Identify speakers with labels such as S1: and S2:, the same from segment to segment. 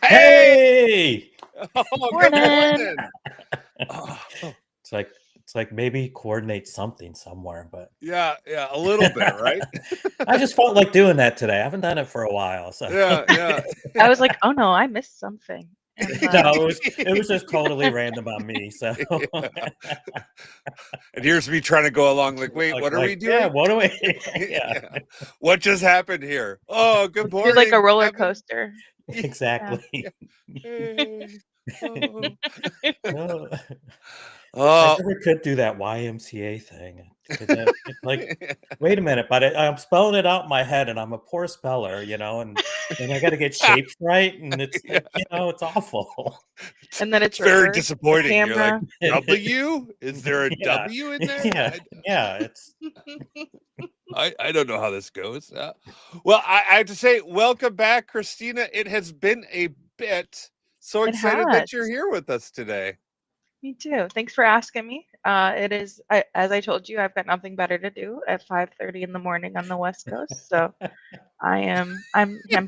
S1: Hey!
S2: Oh, good
S3: Morning.
S2: morning. Oh,
S1: It's like maybe coordinate something somewhere, but
S2: yeah, a little bit, right?
S1: I just felt like doing that today. I haven't done it for a while, so
S2: Yeah.
S3: I was like, oh no, I missed something. And
S1: no, it was just totally random on me. So
S2: And here's me trying to go along like, wait, what are we
S1: yeah,
S2: doing?
S1: what do we? Yeah,
S2: What just happened here? Oh, good
S3: it was like a
S2: morning,
S3: roller
S2: Kevin.
S3: coaster. Yeah.
S1: exactly.
S2: Hey. Oh.
S1: Oh, I
S2: Oh.
S1: never could do that YMCA thing. It's like, wait a minute, but I'm spelling it out in my head, and I'm a poor speller, and I got to get shapes right, and it's
S2: Yeah.
S1: it's awful.
S3: And then
S2: It's
S3: it's
S2: very
S3: reversed. The
S2: disappointing. You're like,
S3: camera.
S2: W? Is there a
S1: Yeah,
S2: W in there?
S1: yeah, yeah. It's
S2: I don't know how this goes. Well, I have to say, welcome back, Kristyna. It has been a bit. So
S3: It
S2: excited
S3: has.
S2: that you're here with us today.
S3: Me too. Thanks for asking me. It is, as I told you, I've got nothing better to do at 5:30 in the morning on the West Coast. So I'm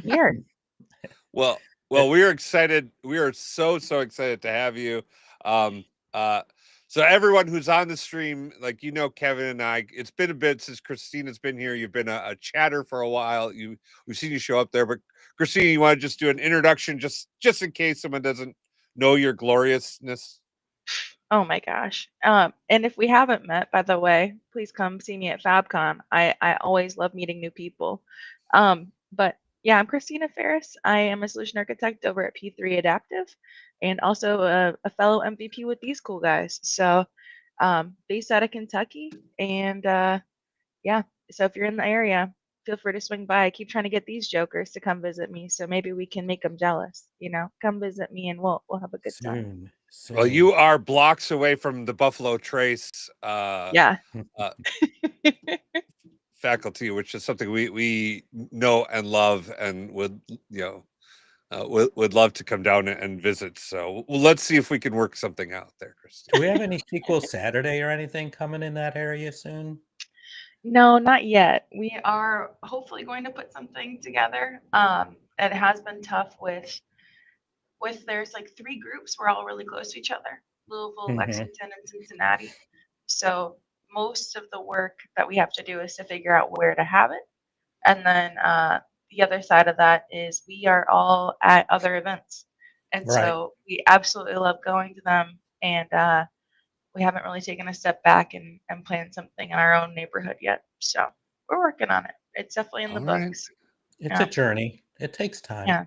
S3: here.
S2: Well, we are excited. We are so excited to have you. Um, uh, so everyone who's on the stream, like Kevin and I, it's been a bit since Kristyna's been here. You've been a chatter for a while. We've seen you show up there, but Kristyna, you want to just do an introduction, just in case someone doesn't know your gloriousness.
S3: Oh my gosh. And if we haven't met, by the way, please come see me at FabCon. I always love meeting new people. But yeah, I'm Kristyna Ferris. I am a solution architect over at P3 Adaptive and also a fellow MVP with these cool guys. So based out of Kentucky. And yeah, so if you're in the area, feel free to swing by. I keep trying to get these jokers to come visit me. So maybe we can make them jealous, come visit me and we'll have a good time.
S2: Well,
S1: soon.
S2: you are blocks away from the Buffalo Trace
S3: Yeah.
S2: faculty, which is something we know and love, and would love to come down and visit. So let's see if we can work something out there, Kristyna.
S1: Do we have any Sequel Saturday or anything coming in that area soon?
S3: No, not yet. We are hopefully going to put something together. It has been tough with there's like 3 groups. We're all really close to each other: Louisville,
S1: Mhm.
S3: Lexington, and Cincinnati. So most of the work that we have to do is to figure out where to have it. And then the other side of that is we are all at other events. And
S1: Right.
S3: so we absolutely love going to them. And we haven't really taken a step back and planned something in our own neighborhood yet. So we're working on it. It's definitely in the
S2: All right.
S3: books.
S1: It's a journey. It takes time.
S3: Yeah.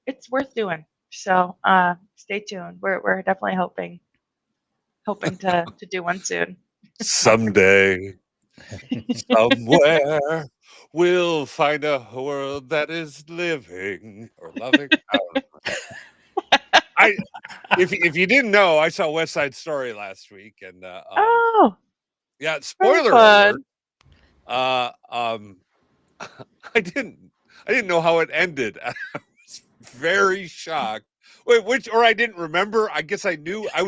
S3: It's worth doing. So stay tuned. We're definitely hoping to do one soon.
S2: Someday, somewhere, we'll find a world that is living or loving. If you didn't know, I saw West Side Story last week, and
S3: Oh,
S2: yeah,
S3: very
S2: spoiler
S3: fun.
S2: alert. I didn't know how it ended. I was very shocked. Wait, I didn't remember. I guess I knew. I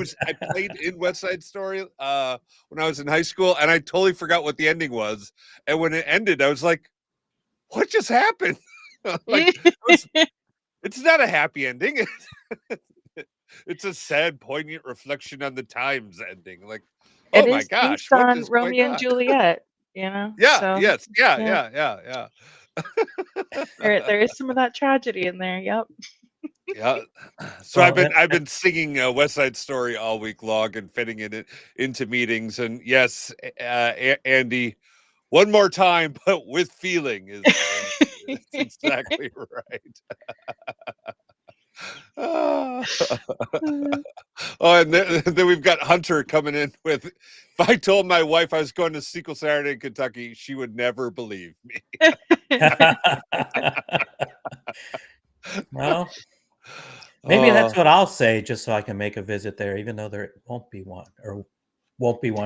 S2: played in West Side Story when I was in high school, and I totally forgot what the ending was. And when it ended, I was like, "What just happened?" It's not a happy ending. It's a sad, poignant reflection on the times ending. Like,
S3: It
S2: oh my
S3: is
S2: gosh,
S3: based
S2: what
S3: on
S2: is going
S3: Romeo and
S2: on?
S3: Juliet,
S2: Yeah,
S3: so
S2: yes,
S3: yeah,
S2: yeah.
S3: there is some of that tragedy in there. Yep.
S2: Yeah. So
S1: Well,
S2: I've been singing West Side Story all week long and fitting it into meetings. And yes, Andy, one more time, but with feeling is exactly right. Oh, and then we've got Hunter coming in with, if I told my wife I was going to Sequel Saturday in Kentucky, she would never believe me.
S1: well, maybe that's what I'll say, just so I can make a visit there, even though there won't be one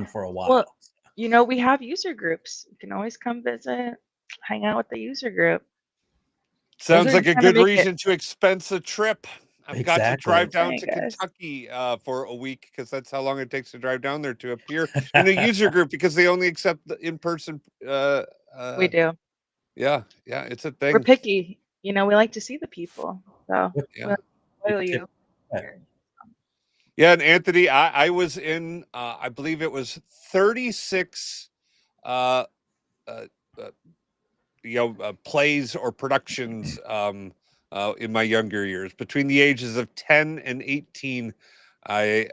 S1: for a while.
S3: Well, we have user groups. You can always come visit, hang out with the user group.
S2: Sounds like a
S3: Trying to
S2: good
S3: make
S2: reason to expense a trip. I've got to
S1: Exactly.
S2: drive down
S3: Right,
S2: to
S3: guys.
S2: Kentucky for a week, because that's how long it takes to drive down there to appear in a user group, because they only accept the in-person.
S3: We do.
S2: Yeah, it's a
S3: We're
S2: thing.
S3: picky. We like to see the people. So
S2: Yeah.
S3: we'll spoil
S1: Tip-
S3: you.
S1: yeah.
S3: Here.
S2: Yeah, and Anthony, I was in, I believe it was 36, uh, uh, plays or productions in my younger years. Between the ages of 10 and 18, I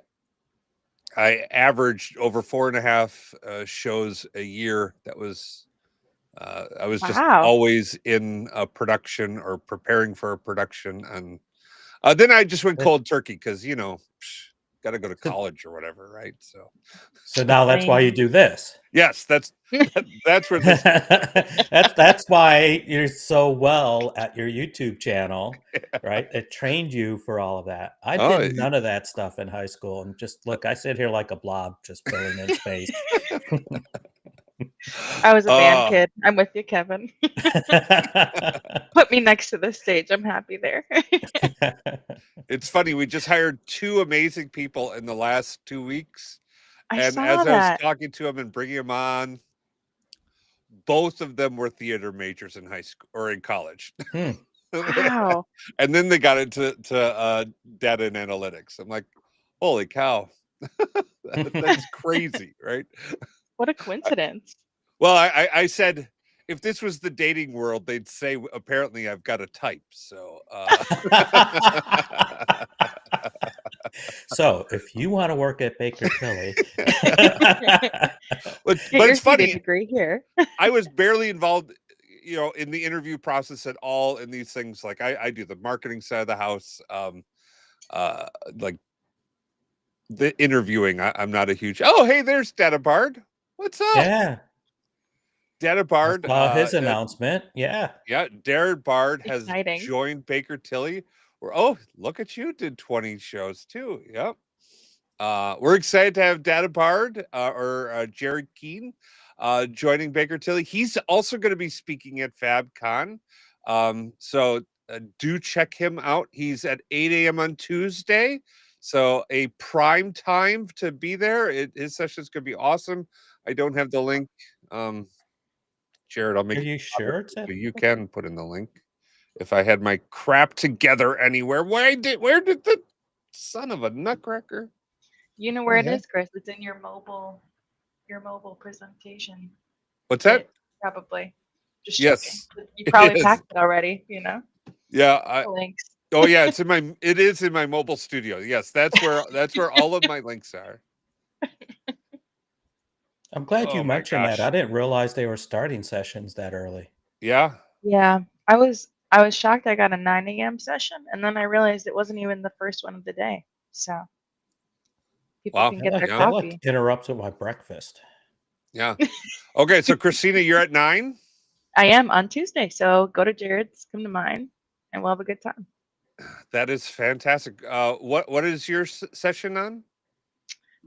S2: averaged over 4.5 shows a year. That was I was just
S3: Wow.
S2: always in a production or preparing for a production, and then I just went cold turkey because got to go to college or whatever, right?
S1: So now that's why you do this.
S2: Yes, that's where this.
S1: That's why you're so well at your YouTube channel, right? It trained you for all of that. I
S2: Oh,
S1: did none of that stuff in high school, and just look, I sit here like a blob, just filling in space.
S3: I was a band kid. I'm with you, Kevin. Put me next to the stage. I'm happy there.
S2: It's funny. We just hired 2 amazing people in the last 2 weeks,
S3: I
S2: and
S3: saw
S2: as I was
S3: that.
S2: talking to them and bringing them on, both of them were theater majors in high school or in college.
S3: Wow.
S2: And then they got into data and analytics. I'm like, holy cow. That's crazy, right?
S3: What a coincidence.
S2: Well, I said, if this was the dating world, they'd say apparently I've got a type. So
S1: So if you want to work at Baker Tilly,
S2: but
S3: Get your
S2: it's funny.
S3: degree here.
S2: I was barely involved, in the interview process at all in these things. Like I do the marketing side of the house. Like the interviewing, I'm not a huge. Oh, hey, there's Data Bard. What's up?
S1: yeah,
S2: Data Bard.
S1: his announcement. Yeah.
S2: Yeah, Data Bard has
S3: Exciting.
S2: joined Baker Tilly. Oh, look at you, did 20 shows too. Yep. We're excited to have Data Bard or Jared Keene joining Baker Tilly. He's also going to be speaking at FabCon. So do check him out. He's at 8 a.m. on Tuesday. So a prime time to be there. His session is going to be awesome. I don't have the link. Jared, I'll make
S1: Are you sure it's at?
S2: you can put in the link. If I had my crap together anywhere. Where did the son of a nutcracker?
S3: You know where it is, Chris. It's in your mobile presentation.
S2: What's that?
S3: Probably. Just
S2: yes.
S3: checking. You probably packed it already,
S2: Yeah.
S3: Links.
S2: Oh yeah, it is in my mobile studio. Yes, that's where all of my links are.
S1: I'm glad you mentioned that. I didn't realize they were starting sessions that early.
S2: Yeah.
S3: Yeah. I was shocked I got a 9 a.m. session, and then I realized it wasn't even the first one of the day. So people can get their
S1: That
S3: coffee.
S1: interrupts with my breakfast.
S2: Yeah. Okay, so Kristyna, you're at 9?
S3: I am on Tuesday, so go to Jared's, come to mine, and we'll have a good time.
S2: That is fantastic. What is your session on?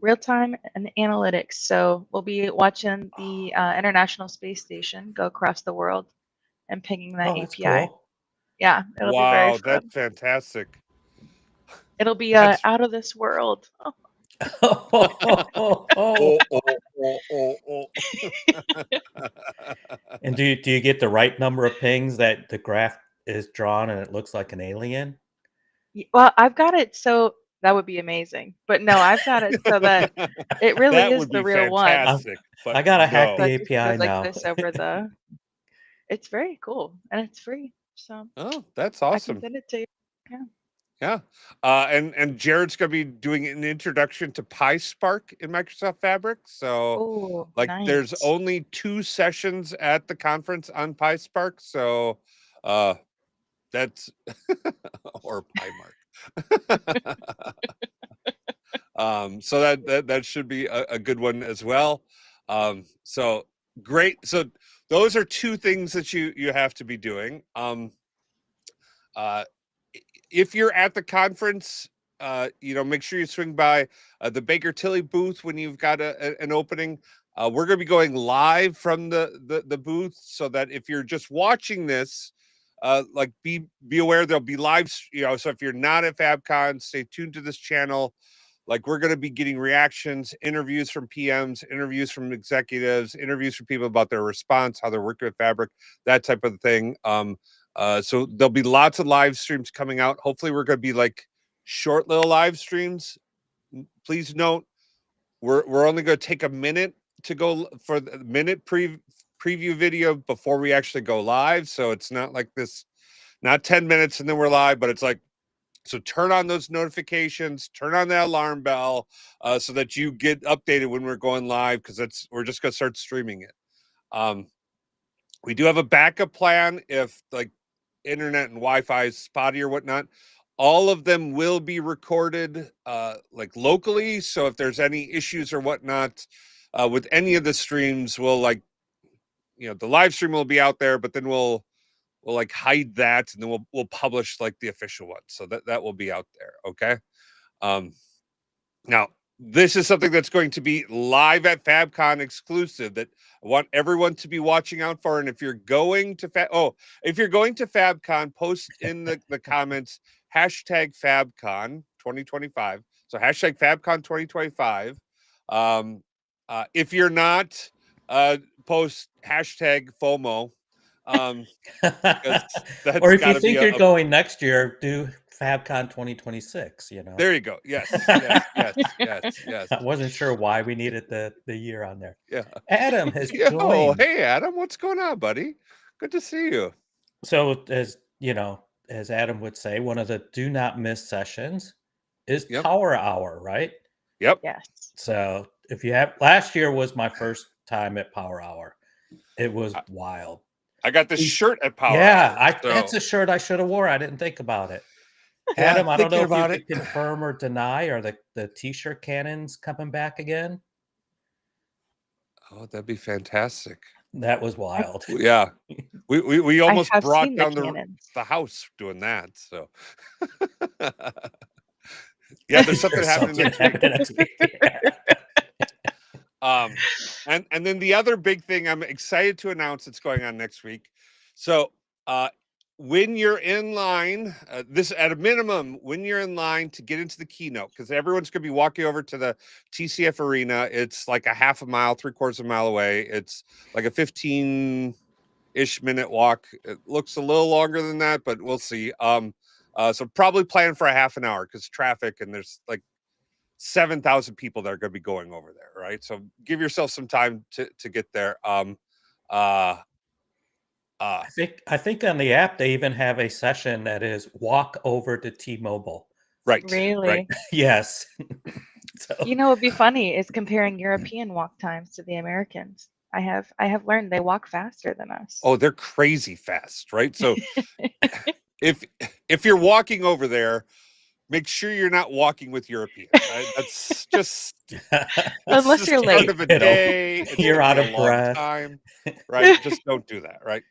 S3: Real time and analytics. So we'll be watching the International Space Station go across the world and pinging that API.
S1: That's cool.
S3: Yeah, it'll be very fun.
S2: That's fantastic.
S3: It'll be out of this world.
S1: And do you get the right number of pings that the graph is drawn and it looks like an alien?
S3: Well, I've got it so that would be amazing. But no, I've got it so that it really is the real one.
S1: I gotta hack the API now.
S3: Like this over the. It's very cool and it's free. So.
S2: Oh, that's awesome.
S3: I can send it to you. Yeah.
S2: Yeah. And Jared's going to be doing an introduction to PySpark in Microsoft Fabric. So there's only 2 sessions at the conference on PySpark. So that's or PyMark. So that should be a good one as well. So great. So those are 2 things that you have to be doing. If you're at the conference, make sure you swing by the Baker Tilly booth when you've got an opening. We're going to be going live from the booth, so that if you're just watching this, be aware there'll be live. So if you're not at FabCon, stay tuned to this channel. Like, we're going to be getting reactions, interviews from PMs, interviews from executives, interviews from people about their response, how they're working with Fabric, that type of thing. So there'll be lots of live streams coming out. Hopefully we're going to be like short little live streams. Please note, we're only going to take a minute to go for the minute preview video before we actually go live. So it's not like this, not 10 minutes and then we're live, but it's like, so turn on those notifications, turn on that alarm bell, so that you get updated when we're going live, because we're just going to start streaming it. We do have a backup plan if like internet and Wi-Fi is spotty or whatnot. All of them will be recorded like locally. So if there's any issues or whatnot with any of the streams, we'll like, the live stream will be out there, but then we'll like hide that, and then we'll publish like the official one. So that will be out there. Okay. Now this is something that's going to be live at FabCon exclusive that I want everyone to be watching out for. And if you're going to FabCon, post in the comments #FabCon 2025. So #FabCon 2025. If you're not, post #FOMO.
S1: Or if you think you're going next year, do FabCon 2026.
S2: There you go. Yes. I
S1: wasn't sure why we needed the year on there.
S2: Yeah.
S1: Adam has joined.
S2: Hey Adam, what's going on, buddy? Good to see you.
S1: So as Adam would say, one of the do not miss sessions is Power Hour, right?
S2: Yep.
S3: Yes.
S1: So if you have, last year was my first time at Power Hour. It was wild.
S2: I got this shirt at Power Hour.
S1: Yeah, that's a shirt I should have wore. I didn't think about it. Adam, I don't know if you could confirm or deny, or the t-shirt cannons coming back again.
S2: Oh, that'd be fantastic.
S1: That was wild.
S2: Yeah. We almost brought down the house doing that. So yeah, there's something happening next week. And then the other big thing I'm excited to announce that's going on next week. So when you're in line, this at a minimum, when you're in line to get into the keynote, because everyone's going to be walking over to the TCF arena. It's like a half a mile, 3/4 mile away. It's like a 15-ish minute walk. It looks a little longer than that, but we'll see. So probably plan for a half an hour because traffic, and there's like 7,000 people that are going to be going over there, right? So give yourself some time to get there.
S1: I think on the app they even have a session that is walk over to T-Mobile.
S2: Right.
S3: Really?
S2: Right.
S1: Yes.
S3: So. What'd be funny is comparing European walk times to the Americans. I have learned they walk faster than us.
S2: Oh, they're crazy fast, right? So if you're walking over there, make sure you're not walking with Europeans. Right? That's just
S3: unless you're late.
S2: Of a day,
S1: you're out of breath.
S2: Time, right? Just don't do that, right?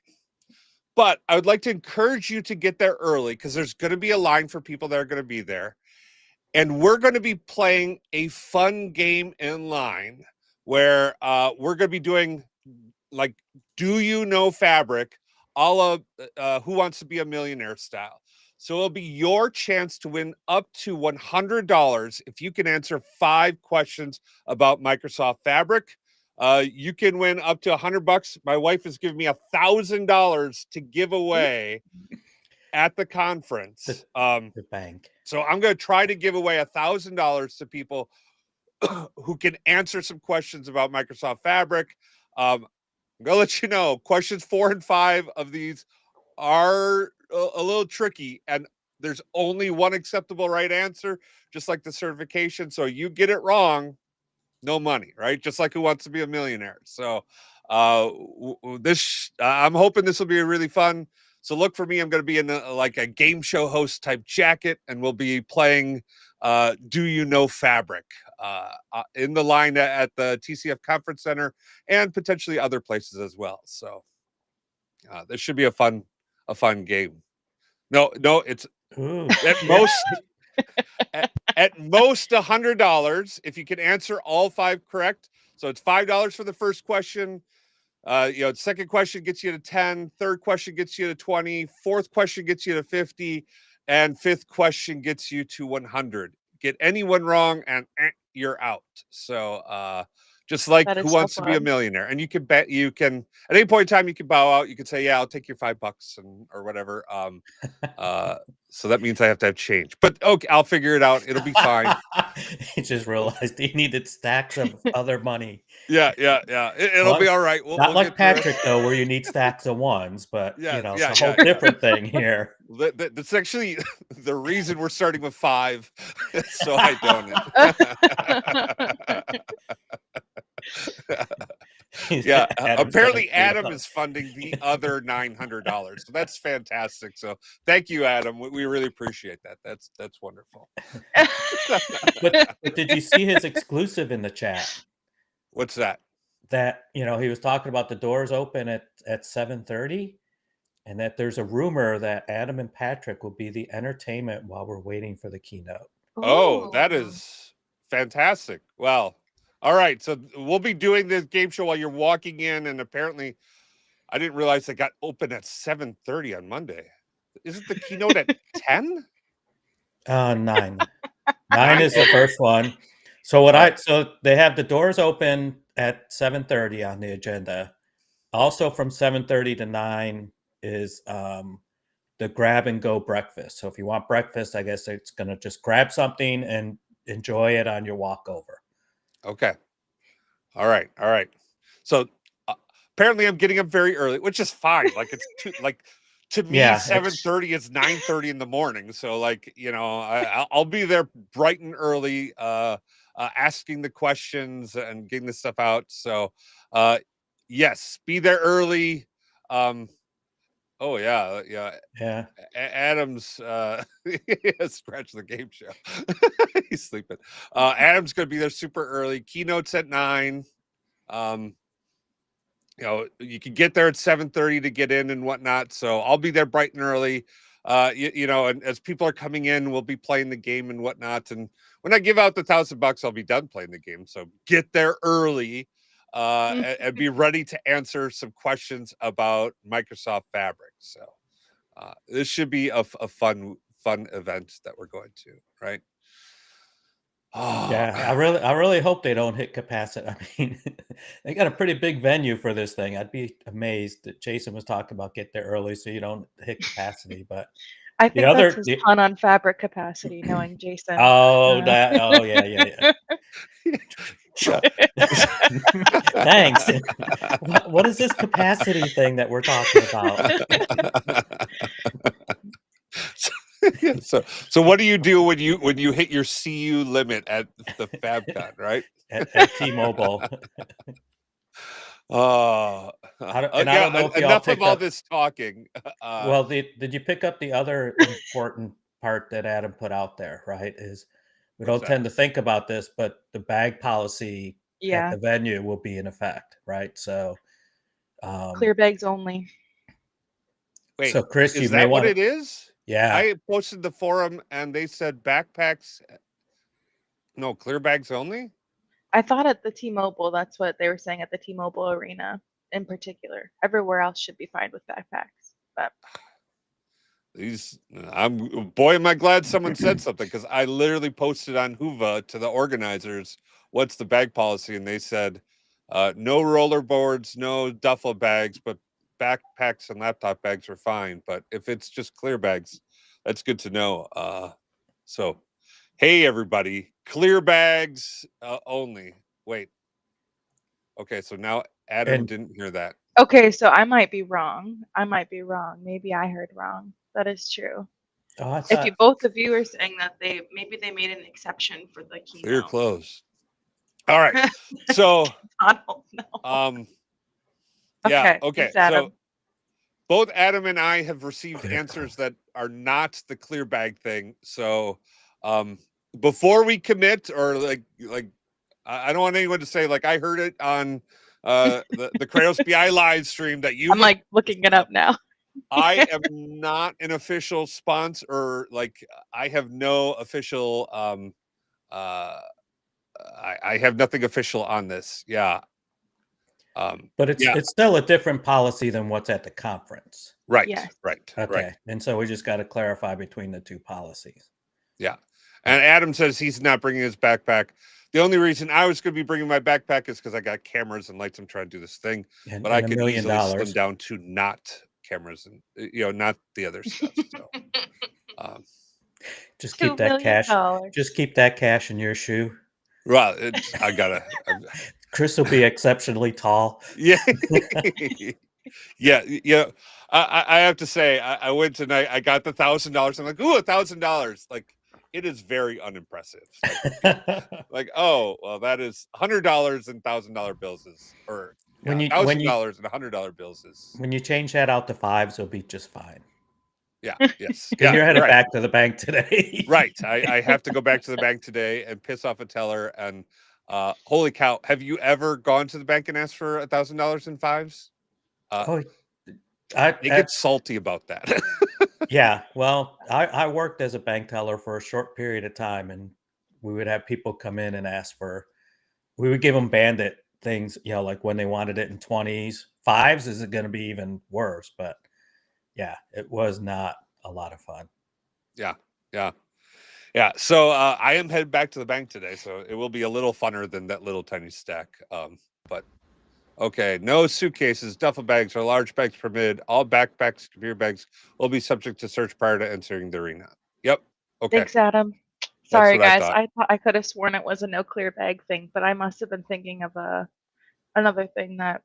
S2: But I would like to encourage you to get there early because there's going to be a line for people that are going to be there. And we're going to be playing a fun game in line where we're going to be doing like, do you know fabric, a la Who Wants to Be a Millionaire style. So it'll be your chance to win up to $100 if you can answer 5 questions about Microsoft Fabric. You can win up to $100. My wife has given me $1,000 to give away at the conference.
S1: The bank.
S2: So I'm going to try to give away $1,000 to people who can answer some questions about Microsoft Fabric. I'm going to let you know, questions 4 and 5 of these are a little tricky, and there's only one acceptable right answer, just like the certification. So you get it wrong, no money, right? Just like Who Wants to Be a Millionaire. So I'm hoping this will be really fun. So look for me. I'm going to be in like a game show host type jacket, and we'll be playing Do You Know Fabric in the line at the TCF Conference Center and potentially other places as well. So this should be a fun game. No, it's at most $100 if you can answer all 5 correct. So it's $5 for the first question. Second question gets you to 10, third question gets you to 20, fourth question gets you to 50, and fifth question gets you to 100. Get anyone wrong and you're out. So Just like
S3: That
S2: Who
S3: is so
S2: Wants to Be a
S3: fun.
S2: Millionaire, and you can bet you can at any point in time you can bow out. You can say, "Yeah, I'll take your $5 and or whatever." So that means I have to have change, but okay, I'll figure it out. It'll be fine.
S1: He just realized he needed stacks of other money.
S2: Yeah. It'll
S1: Well,
S2: be all right. We'll
S1: not like
S2: get through it.
S1: Patrick though, where you need stacks of ones, but
S2: Yeah,
S1: it's a whole different thing here.
S2: That's actually the reason we're starting with 5, so I don't. Yeah,
S1: Adam's
S2: apparently
S1: getting
S2: Adam is funding the other $900, so that's fantastic. So thank you, Adam. We really appreciate that. That's wonderful.
S1: But did you see his exclusive in the chat?
S2: What's that?
S1: That he was talking about the doors open at 7:30, and that there's a rumor that Adam and Patrick will be the entertainment while we're waiting for the keynote.
S2: Oh, that
S3: Ooh.
S2: is fantastic. Well, all right. So we'll be doing this game show while you're walking in, and apparently, I didn't realize it got open at 7:30 on Monday. Isn't the keynote at 10?
S1: 9. 9 is the first one. So so they have the doors open at 7:30 on the agenda. Also from 7:30 to 9 is the grab and go breakfast. So if you want breakfast, I guess it's going to just grab something and enjoy it on your walk over.
S2: Okay. All right. So apparently I'm getting up very early, which is fine. Like it's to me, 7:30 is 9:30 in the morning. So I'll be there bright and early, asking the questions and getting the stuff out. So yes, be there early. Oh yeah. Adam's scratch the game show. He's sleeping. Adam's gonna be there super early. Keynote's at 9. You can get there at 7:30 to get in and whatnot. So I'll be there bright and early. And as people are coming in, we'll be playing the game and whatnot. And when I give out the $1,000, I'll be done playing the game. So get there early. And be ready to answer some questions about Microsoft Fabric. So this should be a fun event that we're going to, right? Oh,
S1: yeah, I really hope they don't hit capacity. I mean, they got a pretty big venue for this thing. I'd be amazed that Jason was talking about get there early so you don't hit capacity. But
S3: I think that's his pun on fabric capacity, knowing Jason.
S1: Yeah. Thanks. What is this capacity thing that we're talking about?
S2: So what do you do when you hit your CU limit at the FabCon, right?
S1: at T-Mobile.
S2: I don't know if enough of all this talking.
S1: Well, did you pick up the other important part that Adam put out there? Right, is we don't tend to think about this, but the bag policy at the venue will be in effect, right? So
S3: clear bags only.
S2: Wait,
S1: so Chris,
S2: is that what it is?
S1: Yeah,
S2: I posted the forum and they said backpacks. No, clear bags only.
S3: I thought at the T-Mobile, that's what they were saying at the T-Mobile arena in particular. Everywhere else should be fine with backpacks. But
S2: am I glad someone said something, because I literally posted on Hoova to the organizers, what's the bag policy? And they said, no rollerboards, no duffel bags, but backpacks and laptop bags are fine. But if it's just clear bags, that's good to know. So, hey, everybody, clear bags only. Wait. Okay, so now Adam didn't hear that.
S3: Okay, so I might be wrong. Maybe I heard wrong. That is true.
S1: Oh,
S3: if both of you are saying that maybe they made an exception for the keynote.
S2: Clear close. All right. So
S3: I don't know.
S2: Yeah. Okay. So both Adam and I have received answers that are not the clear bag thing. So before we commit, or like I don't want anyone to say like I heard it on the Kratos BI live stream that you.
S3: I'm like looking it up now.
S2: I am not an official sponsor, or like I have no official. I have nothing official on this. Yeah.
S1: But it's still a different policy than what's at the conference.
S2: Right.
S3: Yes.
S2: Right.
S1: Okay.
S2: Right.
S1: And so we just got to clarify between the two policies.
S2: Yeah. And Adam says he's not bringing his backpack. the only reason I was going to be bringing my backpack is because I got cameras and lights. I'm trying to do this thing, but I
S1: and
S2: could
S1: $1
S2: easily
S1: million.
S2: slim down to not cameras and not the other stuff. So
S1: Just
S3: $2
S1: keep that
S3: million.
S1: cash. Just keep that cash in your shoe.
S2: well, I gotta.
S1: Chris will be exceptionally tall.
S2: Yeah, yeah. I have to say, I went tonight. I got the $1,000. I'm like, ooh, $1,000. Like, it is very unimpressive. Like, oh, well, that is $100 and $1,000 bills is, or
S1: when you
S2: $1,000 and $100 bills is.
S1: when you change that out to fives, it'll be just fine.
S2: Yeah. Yes.
S1: Because
S2: Yeah.
S1: you're headed
S2: Right.
S1: back to the bank today.
S2: Right. I have to go back to the bank today and piss off a teller. And holy cow, have you ever gone to the bank and asked for $1,000 in fives?
S1: Oh,
S2: They get salty about that.
S1: yeah. Well, I worked as a bank teller for a short period of time, and we would have people come in and ask for. We would give them bandit things, like when they wanted it in 20s. Fives is going to be even worse, but yeah, it was not a lot of fun.
S2: Yeah. So I am headed back to the bank today, so it will be a little funner than that little tiny stack. But okay, no suitcases, duffel bags, or large bags permitted. All backpacks, computer bags will be subject to search prior to entering the arena. Yep. Okay.
S3: Thanks, Adam.
S2: That's
S3: Sorry,
S2: what I
S3: guys.
S2: thought.
S3: I thought I could have sworn it was a no clear bag thing, but I must have been thinking of another thing that,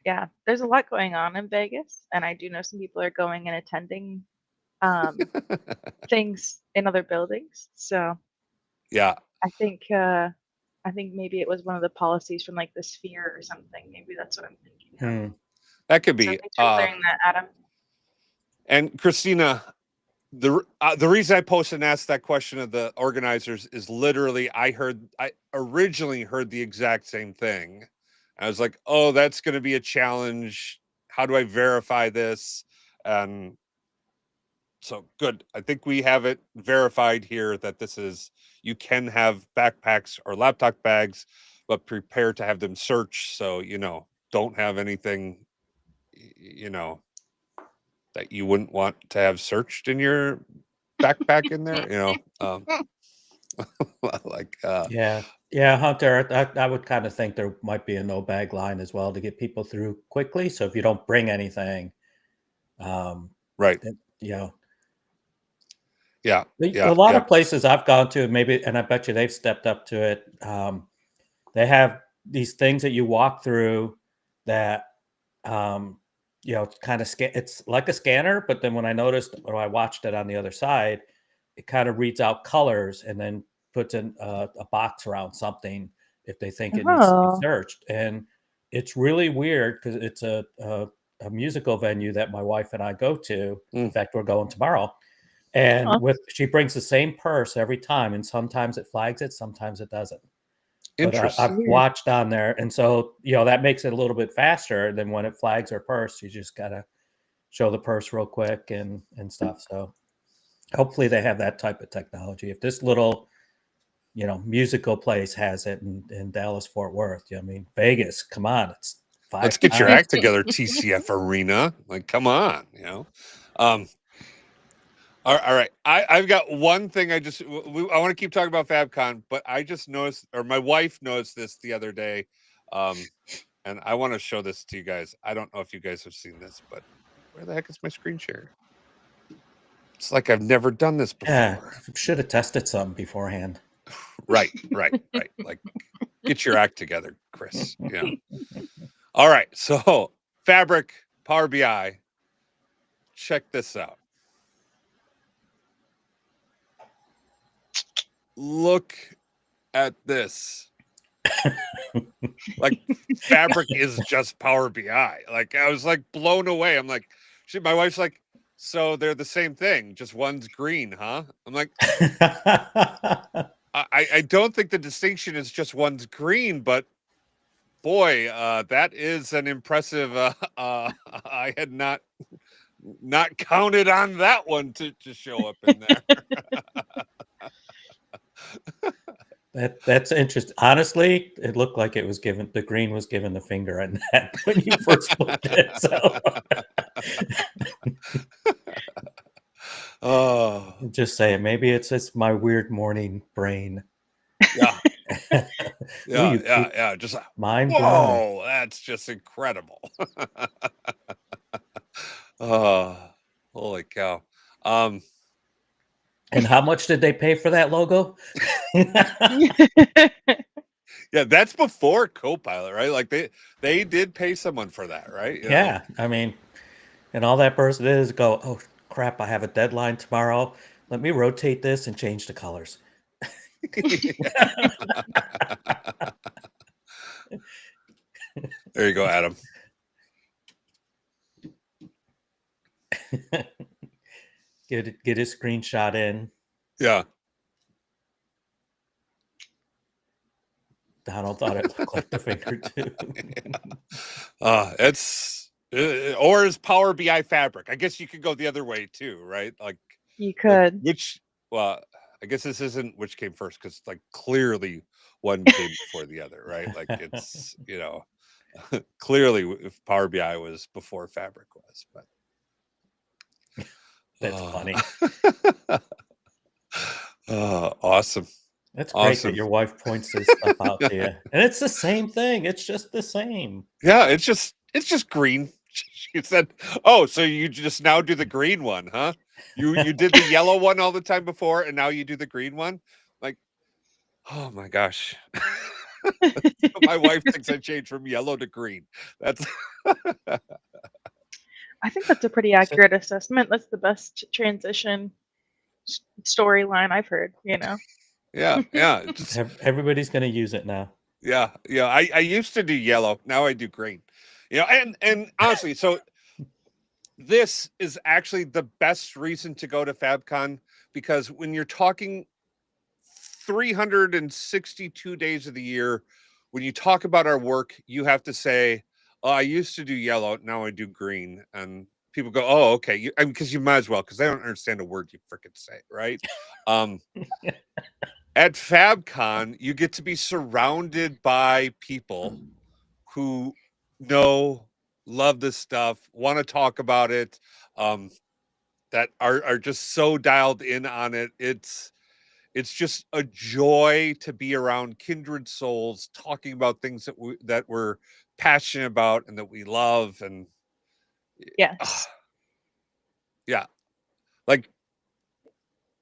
S3: yeah, there's a lot going on in Vegas, and I do know some people are going and attending things in other buildings. So
S2: Yeah.
S3: I think maybe it was one of the policies from like the Sphere or something. Maybe that's what I'm thinking of.
S2: That could
S3: So
S2: be.
S3: thanks for clearing that, Adam.
S2: And Kristyna, the reason I posted and asked that question of the organizers is literally I originally heard the exact same thing. I was like, oh, that's going to be a challenge. How do I verify this? And so good. I think we have it verified here that you can have backpacks or laptop bags, but prepare to have them searched. So, don't have anything, that you wouldn't want to have searched in your backpack in there, like,
S1: yeah, Hunter, I would kind of think there might be a no bag line as well to get people through quickly. So if you don't bring anything,
S2: right.
S1: Yeah.
S2: A
S1: lot of places I've gone to, maybe, and I bet you they've stepped up to it. They have these things that you walk through that, kind of it's like a scanner, but then when I watched it on the other side, it kind of reads out colors and then puts in a box around something if they think it needs to be searched. And it's really weird because it's a musical venue that my wife and I go to. In fact, we're going tomorrow. And she brings the same purse every time, and sometimes it flags it, sometimes it doesn't. But I've watched on there, and so that makes it a little bit faster than when it flags her purse. You just gotta show the purse real quick and stuff. So hopefully they have that type of technology. If this little musical place has it in Dallas Fort Worth, Vegas, come on, it's
S2: let's get your act together, TCF Arena. Like, come on, All right. I've got one thing I want to keep talking about FabCon, but I just noticed, or my wife noticed this the other day, and I want to show this to you guys. I don't know if you guys have seen this, but where the heck is my screen share? It's like I've never done this before.
S1: Yeah, should have tested some beforehand.
S2: Right. Like, get your act together, Chris. All right. So, Fabric, Power BI. Check this out. Look at this. Like, Fabric is just Power BI. Like, I was like blown away. I'm like, my wife's like, so they're the same thing, just one's green, huh? I'm like, I don't think the distinction is just one's green, but boy, that is an impressive. I had not counted on that one to show up in there.
S1: That's interesting. Honestly, it looked like it was the green was given the finger on that when you first looked at it. So,
S2: oh,
S1: just saying, maybe it's just my weird morning brain.
S2: Yeah, Yeah. Just like,
S1: mind blown.
S2: whoa, that's just incredible. Oh, holy cow.
S1: And how much did they pay for that logo?
S2: Yeah, that's before Copilot, right? Like they did pay someone for that, right? You know?
S1: Yeah, I mean, and all that person did is go, oh crap, I have a deadline tomorrow. Let me rotate this and change the colors.
S2: There you go, Adam.
S1: Get his screenshot in.
S2: Yeah.
S1: Donald thought it looked like the finger too.
S2: It's or is Power BI Fabric. I guess you could go the other way too, right? Like
S3: You could.
S2: Well, I guess this isn't which came first because like clearly one came before the other, right? Like it's clearly if Power BI was before Fabric was, but
S1: That's funny.
S2: Awesome.
S1: That's great
S2: Awesome.
S1: that your wife points this stuff out to you. And it's the same thing. It's just the same.
S2: Yeah, it's just green. She said, "Oh, so you just now do the green one, huh? You did the yellow one all the time before, and now you do the green one." Like, oh my gosh. My wife thinks I changed from yellow to green. That's
S3: I think that's a pretty accurate assessment. That's the best transition storyline I've heard,
S2: yeah.
S1: Everybody's going to use it now.
S2: Yeah. I used to do yellow. Now I do green. And honestly, so this is actually the best reason to go to FabCon because when you're talking 362 days of the year, when you talk about our work, you have to say, "Oh, I used to do yellow, now I do green," and people go, "Oh, okay," because you might as well, because they don't understand a word you freaking say, right? At FabCon, you get to be surrounded by people who love this stuff, want to talk about it, that are just so dialed in on it. It's just a joy to be around kindred souls talking about things that we're passionate about and that we love. And
S3: Yes.
S2: yeah, like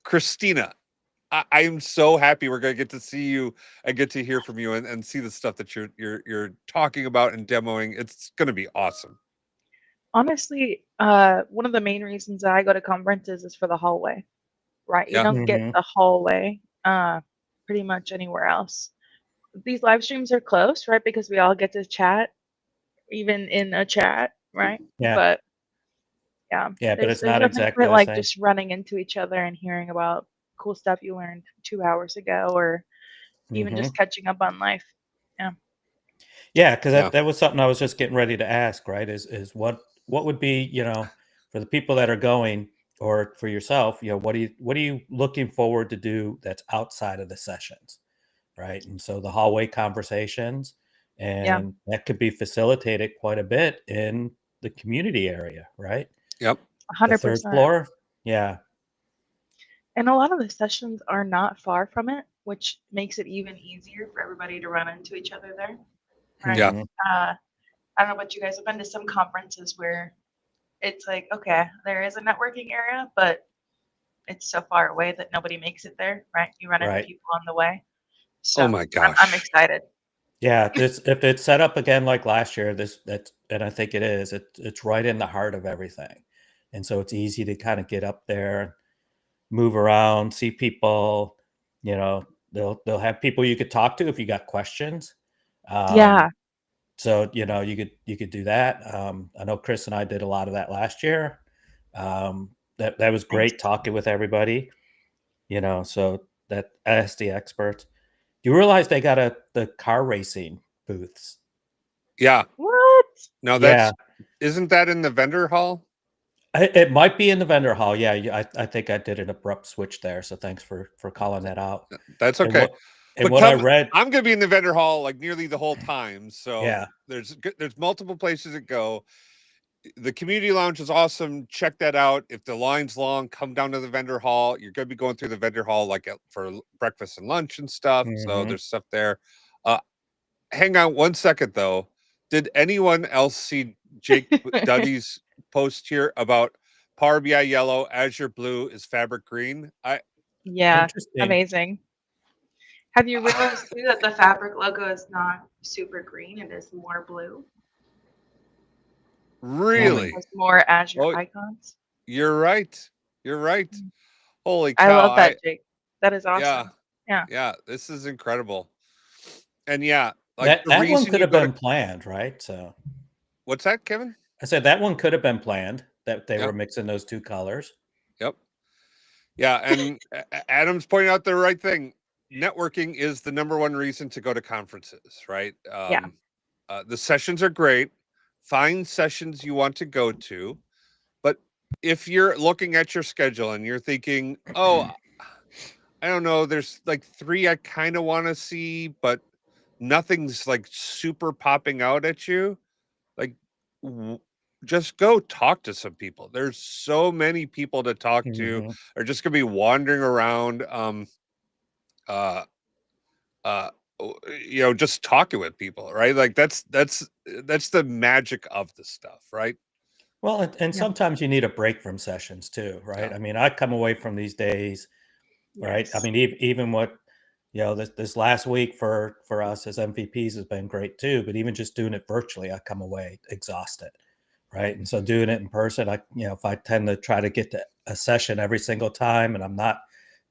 S2: Kristyna, I'm so happy we're going to get to see you and get to hear from you and see the stuff that you're talking about and demoing. It's going to be awesome.
S3: Honestly, one of the main reasons that I go to conferences is for the hallway, right? You
S2: Yeah.
S3: don't get the hallway pretty much anywhere else. These live streams are close, right? Because we all get to chat, even in a chat, right?
S1: Yeah.
S3: But
S1: yeah, but it's not
S3: nothing
S1: exactly
S3: quite
S1: the
S3: like
S1: same.
S3: just running into each other and hearing about cool stuff you learned 2 hours ago, or even just catching up on life.
S1: Yeah, because that was something I was just getting ready to ask, right? Is what would be, for the people that are going, or for yourself, what are you looking forward to do that's outside of the sessions, right? And so the hallway conversations, and that could be facilitated quite a bit in the community area, right?
S2: Yep.
S3: 100%.
S1: The third floor. Yeah.
S3: And a lot of the sessions are not far from it, which makes it even easier for everybody to run into each other there. Right?
S2: Yeah.
S3: I don't know about you guys. I've been to some conferences where it's like, okay, there is a networking area, but it's so far away that nobody makes it there, right? You run into people on the way. So
S2: oh my gosh.
S3: I'm excited.
S1: Yeah, if it's set up again like last year, and I think it is, it's right in the heart of everything. And so it's easy to kind of get up there, move around, see people, they'll have people you could talk to if you got questions. So, you could do that. I know Chris and I did a lot of that last year. That was great talking with everybody, so that ask the experts. You realize they got the car racing booths?
S2: Yeah.
S3: What?
S2: No, isn't that in the vendor hall?
S1: It might be in the vendor hall. Yeah, I think I did an abrupt switch there. So thanks for calling that out.
S2: That's okay.
S1: And what I read,
S2: I'm going to be in the vendor hall like nearly the whole time. So
S1: yeah,
S2: there's multiple places to go. the community lounge is awesome. Check that out. If the line's long, come down to the vendor hall. You're going to be going through the vendor hall like for breakfast and lunch and stuff. So there's stuff there. Hang on one second though. Did anyone else see Jake Duddy's post here about Power BI yellow, Azure blue is Fabric green?
S3: Yeah,
S1: Interesting.
S3: amazing. Have you realized too that the Fabric logo is not super green? It is more blue.
S2: Really?
S3: It has more Azure icons.
S2: You're right. You're right. Holy
S3: I
S2: cow!
S3: love that, Jake. That is awesome.
S2: Yeah. This is incredible. And yeah,
S1: like that one could have been planned, right? So,
S2: what's that, Kevin?
S1: I said that one could have been planned. That they were mixing those two colors.
S2: Yep. Yeah, and Adam's pointing out the right thing. Networking is the number one reason to go to conferences, right? The sessions are great. Find sessions you want to go to. But if you're looking at your schedule and you're thinking, oh, I don't know, there's like 3 I kind of want to see, but nothing's like super popping out at you, like just go talk to some people. There's so many people to talk to. They're just gonna be wandering around just talking with people, right? Like that's the magic of the stuff, right?
S1: Well, and sometimes you need a break from sessions too, right? I mean, I come away from these days, right? I mean, even what this last week for us as MVPs has been great too. But even just doing it virtually, I come away exhausted, right? And so doing it in person, if I tend to try to get to a session every single time, and I'm not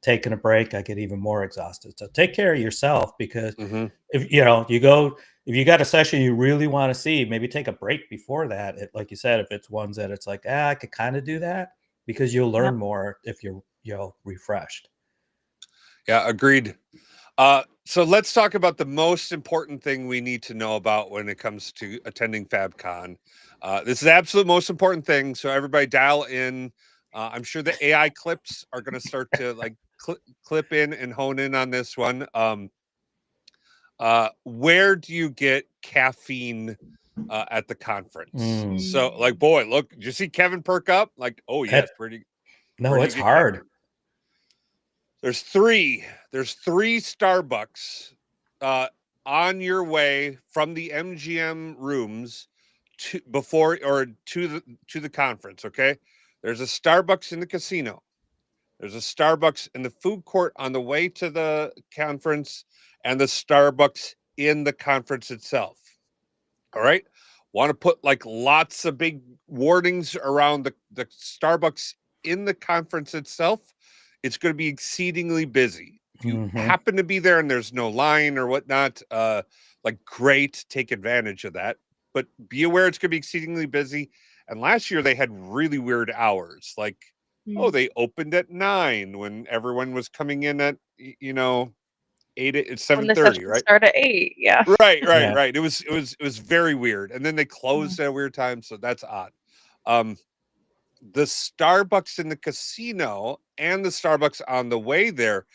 S1: taking a break, I get even more exhausted. So take care of yourself, because if you got a session you really want to see, maybe take a break before that. Like you said, if it's ones that it's like, I could kind of do that, because you'll learn more if you're refreshed.
S2: Yeah, agreed. So let's talk about the most important thing we need to know about when it comes to attending FabCon. This is the absolute most important thing. So everybody dial in. I'm sure the AI clips are going to start to like clip in and hone in on this one. Where do you get caffeine at the conference? So like, boy, look, did you see Kevin perk up? Like, oh yes,
S1: it's hard.
S2: Caffeine? There's three Starbucks on your way from the MGM rooms to the conference. Okay, there's a Starbucks in the casino. There's a Starbucks in the food court on the way to the conference, and the Starbucks in the conference itself. All right, want to put like lots of big warnings around the Starbucks in the conference itself. It's going to be exceedingly busy. If you happen to be there and there's no line or whatnot, great, take advantage of that. But be aware it's going to be exceedingly busy. And last year they had really weird hours. Like, they opened at 9 when everyone was coming in at 8. It's 7:30, right?
S3: Start at 8. Yeah.
S2: Right. It was very weird. And then they closed at a weird time, so that's odd. The Starbucks in the casino and the Starbucks on the way there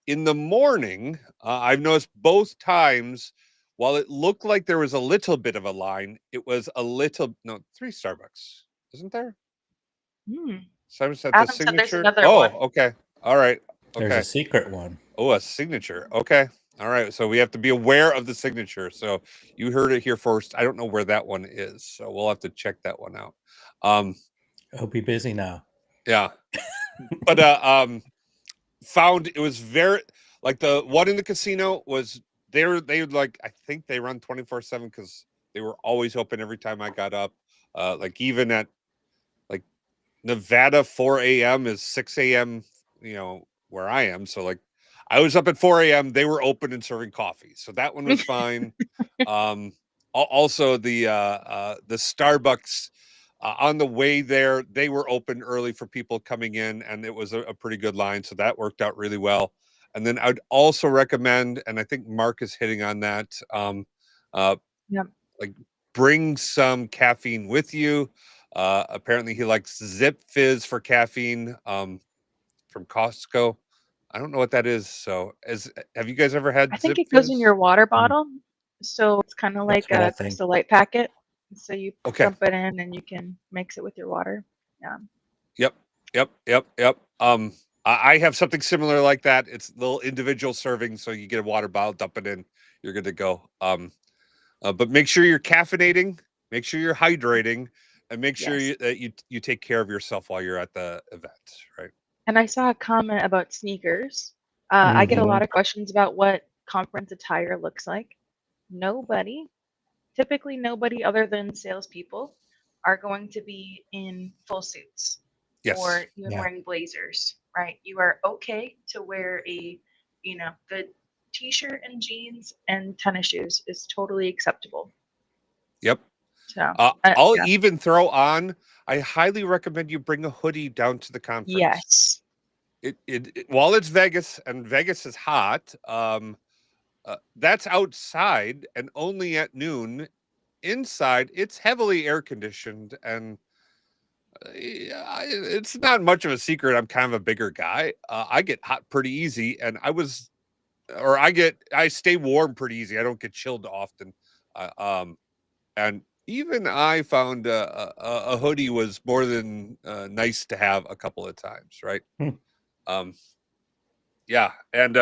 S2: in the morning, I've noticed both times, while it looked like there was a little bit of a line, it was 3 Starbucks, isn't there? Simon said the signature.
S3: One.
S2: Okay. All right. Okay.
S1: There's a secret one.
S2: Oh, a signature. Okay. All right. So we have to be aware of the signature. So you heard it here first. I don't know where that one is, so we'll have to check that one out.
S1: I'll be busy now.
S2: Yeah. But found it was very like the one in the casino was they like, I think they run 24/7 because they were always open every time I got up. Like even at like Nevada 4 a.m. is 6 a.m. where I am. So like I was up at 4 a.m. They were open and serving coffee. So that one was fine. Also the Starbucks on the way there, they were open early for people coming in, and it was a pretty good line. So that worked out really well. And then I'd also recommend, and I think Mark is hitting on that, like bring some caffeine with you. Apparently he likes Zip Fizz for caffeine from Costco. I don't know what that is. So have you guys ever had
S3: I
S2: Zip
S3: think it
S2: Fizz?
S3: goes in your water bottle. So it's kind of like a Crystal Light packet. So you
S2: Okay.
S3: dump it in and you can mix it with your water. Yeah.
S2: Yep. I have something similar like that. It's little individual servings, so you get a water bottle, dump it in, you're good to go. But make sure you're caffeinating, make sure you're hydrating, and make sure
S3: Yes.
S2: that you take care of yourself while you're at the event, right?
S3: And I saw a comment about sneakers. I get a lot of questions about what conference attire looks like. Typically nobody other than salespeople, are going to be in full suits
S2: Yes.
S3: or even
S1: Yeah.
S3: wearing blazers, right? You are okay to wear a, good t-shirt and jeans and tennis shoes is totally acceptable.
S2: Yep.
S3: So,
S2: I'll
S3: yeah.
S2: even throw on. I highly recommend you bring a hoodie down to the conference.
S3: Yes.
S2: While it's Vegas and Vegas is hot, that's outside and only at noon. Inside, it's heavily air conditioned, and it's not much of a secret. I'm kind of a bigger guy. I get hot pretty easy, and I stay warm pretty easy. I don't get chilled often. And even I found a hoodie was more than nice to have a couple of times, right? Um, yeah, and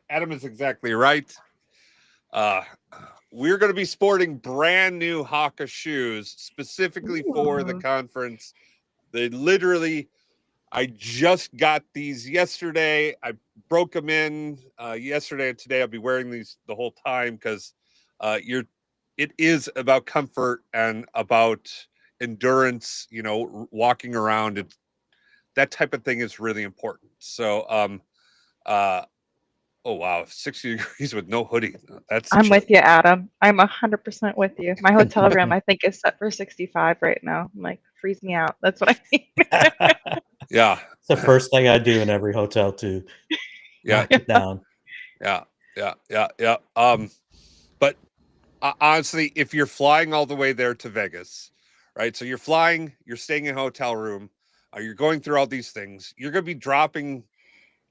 S2: Adam is exactly right. We're going to be sporting brand new Haka shoes specifically for the
S3: Ooh.
S2: conference. I just got these yesterday. I broke them in yesterday, and today I'll be wearing these the whole time because it is about comfort and about endurance. Walking around, that type of thing is really important. So, oh wow, 60 degrees with no hoodie. That's
S3: I'm
S2: chilly.
S3: with you, Adam. I'm 100% with you. My hotel room, I think, is set for 65 right now. I'm like, freeze me out. That's what I need.
S2: Yeah.
S1: It's the first thing I do in every hotel to
S2: Yeah.
S1: knock it down.
S2: Yeah. But honestly, if you're flying all the way there to Vegas, right? So you're flying, you're staying in a hotel room, you're going through all these things. You're going to be dropping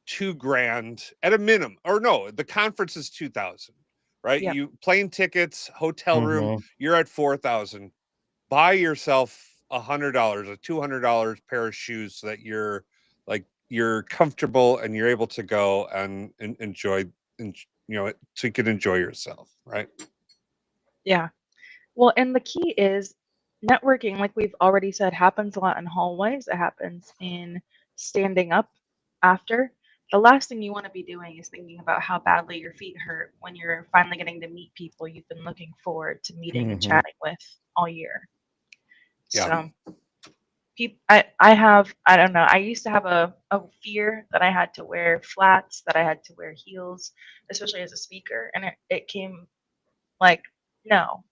S2: $2,000 at a minimum, or no, the conference is 2,000, right?
S3: Yep.
S2: You plane tickets, hotel room,
S1: Mhm.
S2: you're at 4,000. Buy yourself $100, a $200 pair of shoes so that you're comfortable and you're able to go and enjoy, so you can enjoy yourself, right?
S3: Yeah. Well, and the key is networking, like we've already said, happens a lot in hallways. It happens in standing up after. The last thing you want to be doing is thinking about how badly your feet hurt when you're finally getting to meet people you've been looking forward to meeting and
S1: Mhm.
S3: chatting with all year.
S2: Yeah.
S3: So, I don't know, I used to have a fear that I had to wear flats, that I had to wear heels, especially as a speaker. And it came like, no.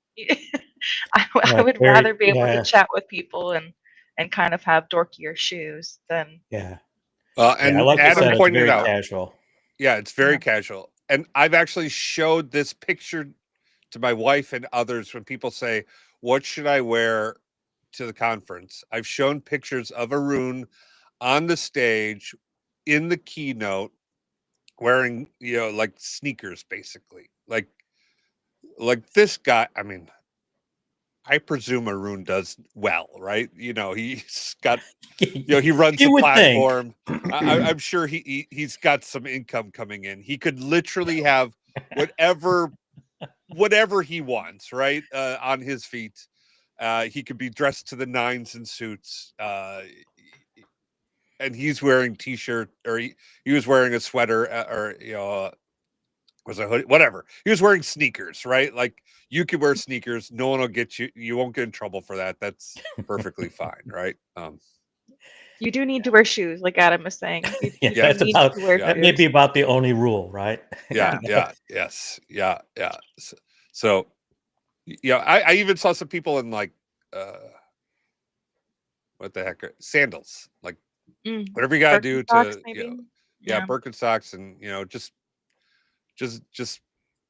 S3: I
S1: Right.
S3: would rather
S1: Very,
S3: be able to
S1: yeah,
S3: chat with people and kind of have dorkier shoes than
S1: yeah.
S2: And
S1: Like you
S3: people
S2: Adam
S1: said, it's
S3: mixing
S2: pointed
S3: it
S1: very
S2: out,
S3: up.
S1: casual.
S2: yeah, it's
S3: Yeah.
S2: very casual. And I've actually showed this picture to my wife and others when people say, "What should I wear to the conference?" I've shown pictures of Arun on the stage in the keynote wearing, like sneakers, basically. Like this guy, I mean, I presume Arun does well, right? He's got, he runs
S1: You
S2: the
S1: would think.
S2: platform. I'm sure he's got some income coming in. He could literally have whatever he wants, right? On his feet. He could be dressed to the nines in suits. And he's wearing t-shirt, or he was wearing a sweater, or was a hoodie, whatever. He was wearing sneakers, right? Like, you could wear sneakers, no one will get you. You won't get in trouble for that. That's perfectly fine, right?
S3: You do need to wear shoes, like Adam was saying. You
S2: Yeah,
S3: do need to wear
S2: yeah,
S1: That may be
S3: shoes.
S1: about the only rule, right?
S2: yeah,
S3: Yeah.
S2: yes, yeah. So yeah, I even saw some people in like what the heck, sandals, like whatever you gotta do
S3: Birkenstocks,
S2: to,
S3: maybe.
S2: yeah,
S3: Yeah.
S2: Birkenstocks, and just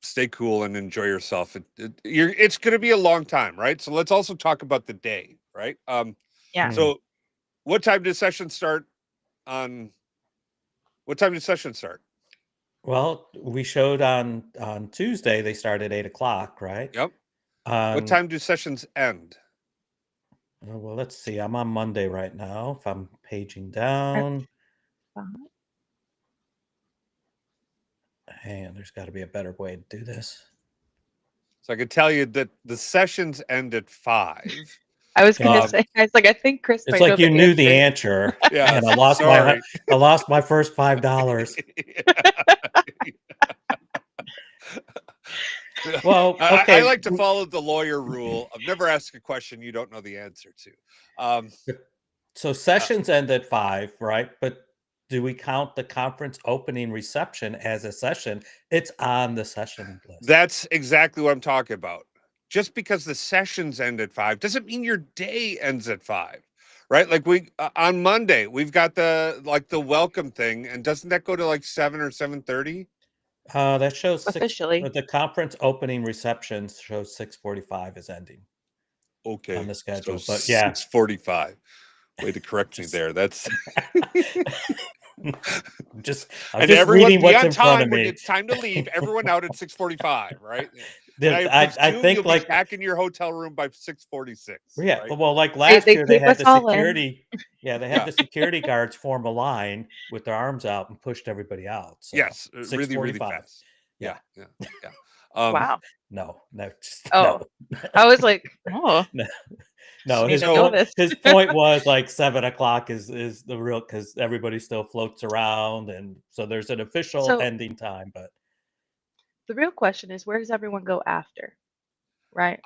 S2: stay cool and enjoy yourself. It's going to be a long time, right? So let's also talk about the day, right?
S3: Yeah.
S1: Mm.
S2: So what time did session start? On what time did session start?
S1: Well, we showed on Tuesday. They start at 8 o'clock, right?
S2: Yep. What time do sessions end?
S1: Well, let's see. I'm on Monday right now. If I'm paging down, and there's got to be a better way to do this.
S2: So I can tell you that the sessions end at 5.
S3: I was gonna say, I was like, I think Chris.
S1: It's like you knew the answer.
S2: Yeah,
S1: and I lost my first $5. Well, okay.
S2: I like to follow the lawyer rule of never ask a question you don't know the answer to.
S1: So sessions end at 5, right? But do we count the conference opening reception as a session? It's on the session list.
S2: That's exactly what I'm talking about. Just because the sessions end at 5 doesn't mean your day ends at 5, right? Like we on Monday we've got the welcome thing, and doesn't that go to like 7 or 7:30?
S1: That shows
S3: officially.
S1: the conference opening reception shows 6:45 is ending.
S2: Okay,
S1: on the schedule,
S2: so
S1: but yeah,
S2: 6:45. Way to correct me there. That's
S1: I'm just
S2: everyone
S1: reading
S2: be
S1: what's
S2: on
S1: in front
S2: time
S1: of
S2: when
S1: me.
S2: it's time to leave. Everyone out at 6:45, right?
S1: I think
S2: you'll
S1: like
S2: be back in your hotel room by 6:46.
S1: yeah,
S2: right?
S1: well, like last
S3: they
S1: year they
S3: keep
S1: had
S3: us
S1: the
S3: all in.
S1: security. Yeah, they had the security guards form a line with their arms out and pushed everybody out. So
S2: Yes, really, really
S1: 6:45.
S2: fast. Yeah.
S3: Wow.
S1: No, just
S3: Oh,
S1: no.
S3: I was like, oh,
S1: No,
S3: need to know this.
S1: his point was like 7:00 is the real, because everybody still floats around, and so there's an official
S3: So-
S1: ending time. But
S3: the real question is, where does everyone go after? Right?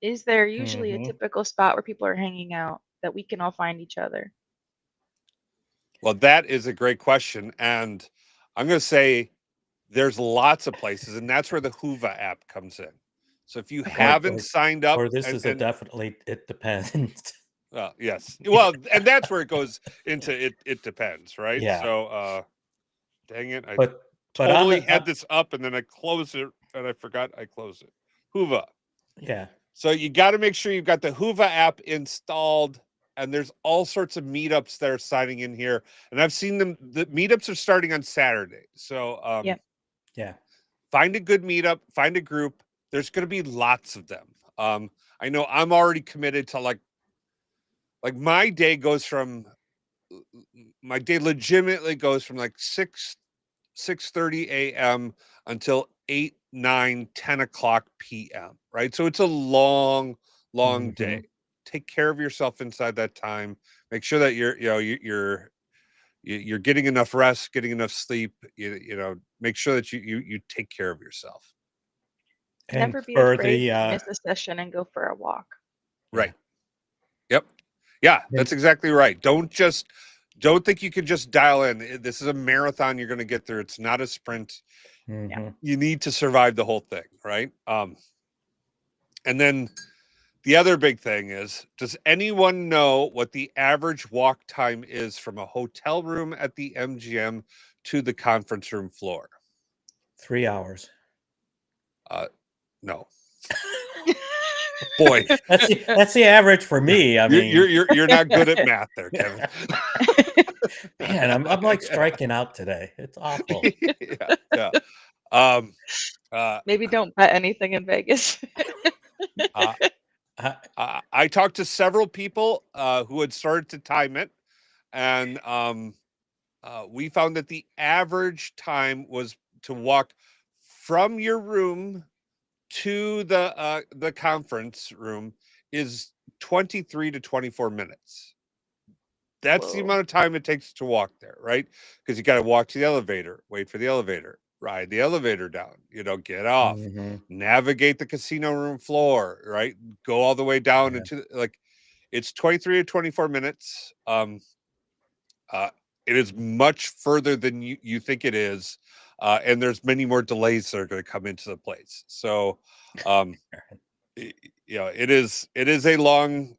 S3: Is there usually a
S1: Mhm.
S3: typical spot where people are hanging out that we can all find each other?
S2: Well, that is a great question, and I'm going to say there's lots of places, and that's where the Hoova app comes in. So if you haven't signed up,
S1: or this is a definitely it depends.
S2: yes, well, and that's where it goes into it. It depends, right?
S1: Yeah.
S2: So, dang it, I
S1: But
S2: totally had this up, and then I closed it, and I forgot I closed it. Hoova.
S1: Yeah.
S2: So you got to make sure you've got the Hoova app installed, and there's all sorts of meetups that are signing in here, and I've seen them. The meetups are starting on Saturday, so
S3: Yep.
S1: Yeah.
S2: find a good meetup, find a group. There's going to be lots of them. I know I'm already committed to like my day legitimately goes from like 6:30 a.m. until 8, 9, 10 o'clock p.m. Right, so it's a long day. Take care of yourself inside that time. Make sure that you're getting enough rest, getting enough sleep. Make sure that you take care of yourself.
S1: And
S3: Never be
S1: for
S3: afraid
S1: the
S3: to miss a session and go for a walk.
S2: Right. Yep. Yeah, that's exactly right. Don't think you can just dial in. This is a marathon you're going to get through. It's not a sprint.
S1: Mhm.
S2: You need to survive the whole thing, right? And then the other big thing is, does anyone know what the average walk time is from a hotel room at the MGM to the conference room floor?
S1: 3 hours.
S2: No. Boy,
S1: that's the average for me. I mean,
S2: you're not good at math there, Kevin.
S1: Man, I'm like striking out today. It's awful.
S2: Yeah.
S3: Maybe don't bet anything in Vegas.
S2: I talked to several people who had started to time it, and we found that the average time was to walk from your room to the conference room is 23 to 24 minutes. That's the amount of time it takes to walk there, right? Because you got to walk to the elevator, wait for the elevator, ride the elevator down, get off, navigate the casino room floor, right? Go all the way down into it's 23 to 24 minutes. It is much further than you think it is. And there's many more delays that are going to come into the place. So, it is a long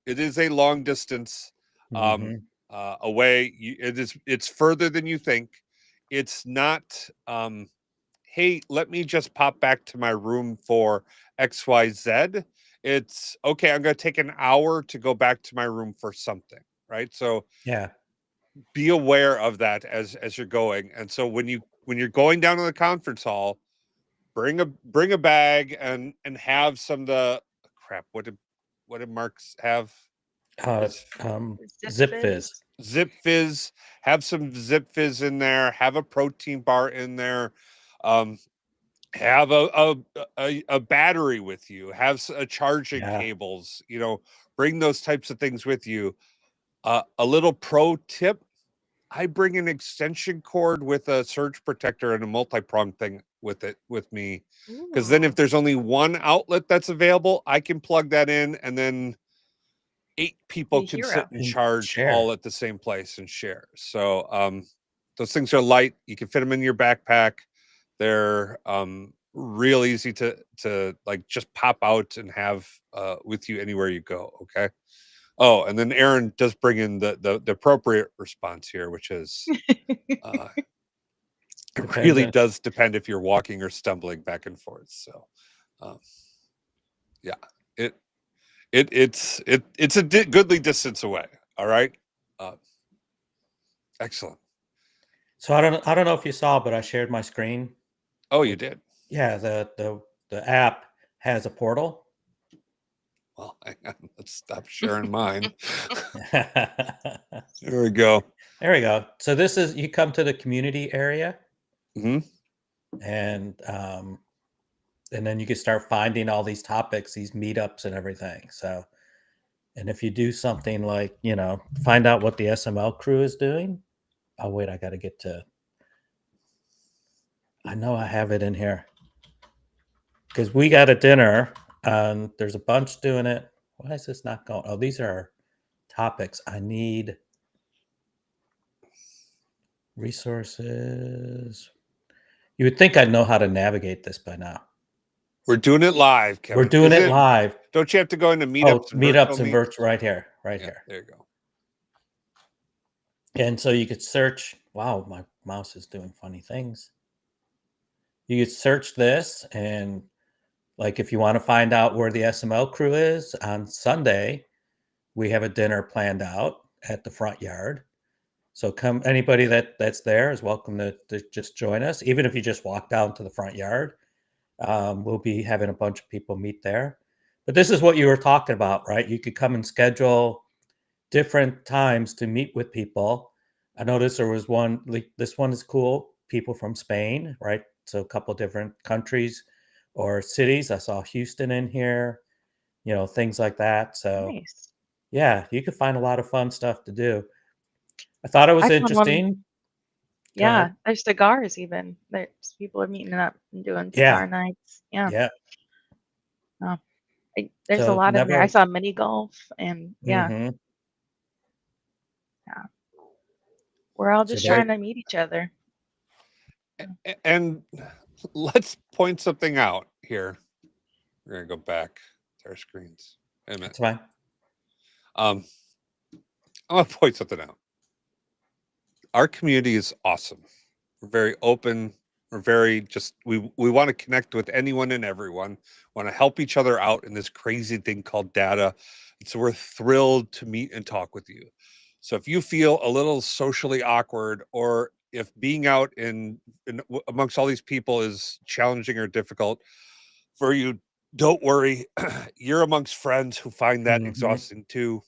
S2: distance away. It's further than you think. It's not, hey, let me just pop back to my room for XYZ. It's okay, I'm going to take an hour to go back to my room for something, right? So
S1: yeah,
S2: be aware of that as you're going. And so when you're going down to the conference hall, bring a bag and have some of the crap. What did Mark's have? His
S1: Zip Fizz.
S2: Zip Fizz. Have some Zip Fizz in there. Have a protein bar in there. Have a battery with you. Have a charging cables. You know, bring those types of things with you. A little pro tip: I bring an extension cord with a surge protector and a multi-prong thing with me, because then if there's only one outlet that's available, I can plug that in, and then 8 people can sit and charge all at the same place and share. So those things are light. You can fit them in your backpack. They're real easy to like just pop out and have with you anywhere you go. Okay. Oh, and then Aaron does bring in the appropriate response here, which is it really does depend if you're walking or stumbling back and forth. So yeah, it's a goodly distance away. All right. Excellent.
S1: So I don't know if you saw, but I shared my screen.
S2: Oh, you did?
S1: Yeah, the app has a portal.
S2: Well, hang on, let's stop sharing mine. There we go.
S1: There we go. So this is, you come to the community area, and then you can start finding all these topics, these meetups and everything. So, and if you do something like, you know, find out what the SML crew is doing. Oh wait, I got to get to. I know I have it in here because we got a dinner. There's a bunch doing it. Why is this not going? Oh, these are topics. I need resources. You would think I'd know how to navigate this by now.
S2: We're doing it live, Kevin.
S1: We're doing it live.
S2: Don't you have to go into meetups?
S1: Meetups and virtual right here, right here.
S2: There you go.
S1: And so you could search. Wow, my mouse is doing funny things. You could search this, and like if you want to find out where the SML crew is on Sunday, we have a dinner planned out at the front yard. So come, anybody that's there is welcome to just join us. Even if you just walk down to the front yard, we'll be having a bunch of people meet there. But this is what you were talking about, right? You could come and schedule different times to meet with people. I noticed there was one, like this one is cool. People from Spain, right? So a couple different countries or cities. I saw Houston in here, you know, things like that. So
S3: Nice.
S1: yeah, you could find a lot of fun stuff to do. I thought it was interesting.
S3: Yeah, there's cigars even. There's people are meeting up and doing cigar nights. Yeah.
S1: Yeah.
S3: There's a lot in there. I saw mini golf and yeah. We're all just trying to meet each other.
S2: And let's point something out here. We're gonna go back to our screens. Wait a minute.
S1: That's fine.
S2: I'm gonna point something out. Our community is awesome. We're very open. We're very we want to connect with anyone and everyone. Want to help each other out in this crazy thing called data. And so we're thrilled to meet and talk with you. So if you feel a little socially awkward, or if being out in amongst all these people is challenging or difficult for you, don't worry. You're amongst friends who find that exhausting too.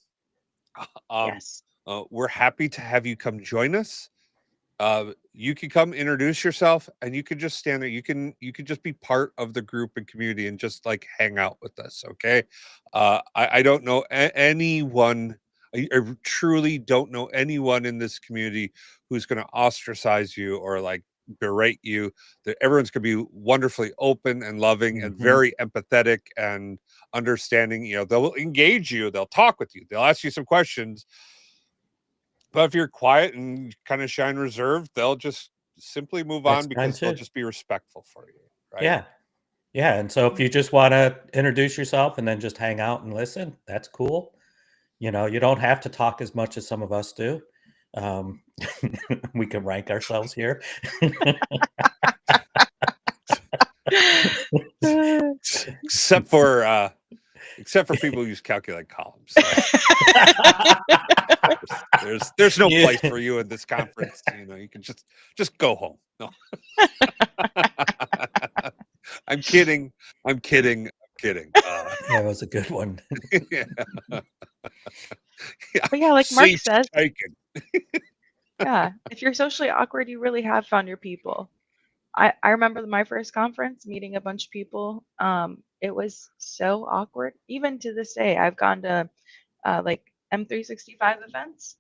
S3: Yes.
S2: We're happy to have you come join us. You can come introduce yourself, and you can just stand there. You can just be part of the group and community and just like hang out with us. Okay. I don't know anyone. I truly don't know anyone in this community who's going to ostracize you or like berate you. That everyone's going to be wonderfully open and loving and very empathetic and understanding. You know, they'll engage you. They'll talk with you. They'll ask you some questions. But if you're quiet and kind of shy and reserved, they'll just simply move on because they'll just be respectful for you. Right?
S1: Yeah. Yeah. And so if you just want to introduce yourself and then just hang out and listen, that's cool. You know, you don't have to talk as much as some of us do. We can rank ourselves here.
S2: Except for people who use calculate columns. There's no place for you in this conference. You know, you can just go home. No. I'm kidding.
S1: That was a good one.
S2: Yeah.
S3: But yeah, like Mark
S2: Seat
S3: says,
S2: taken.
S3: yeah, if you're socially awkward, you really have found your people. I remember my first conference meeting a bunch of people. It was so awkward. Even to this day, I've gone to like M365 events.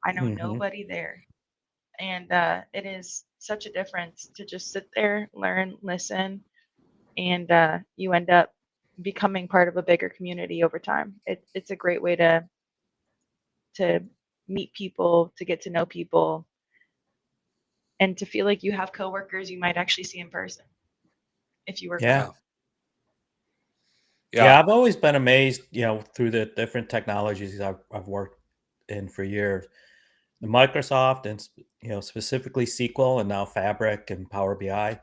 S3: I know
S1: Mhm.
S3: nobody there. And it is such a difference to just sit there, learn, listen, and you end up becoming part of a bigger community over time. It's a great way to meet people, to get to know people, and to feel like you have coworkers you might actually see in person if you work
S1: Yeah.
S3: remote.
S1: Yeah, I've always been amazed, through the different technologies I've worked in for years. The Microsoft and specifically SQL and now Fabric and Power BI.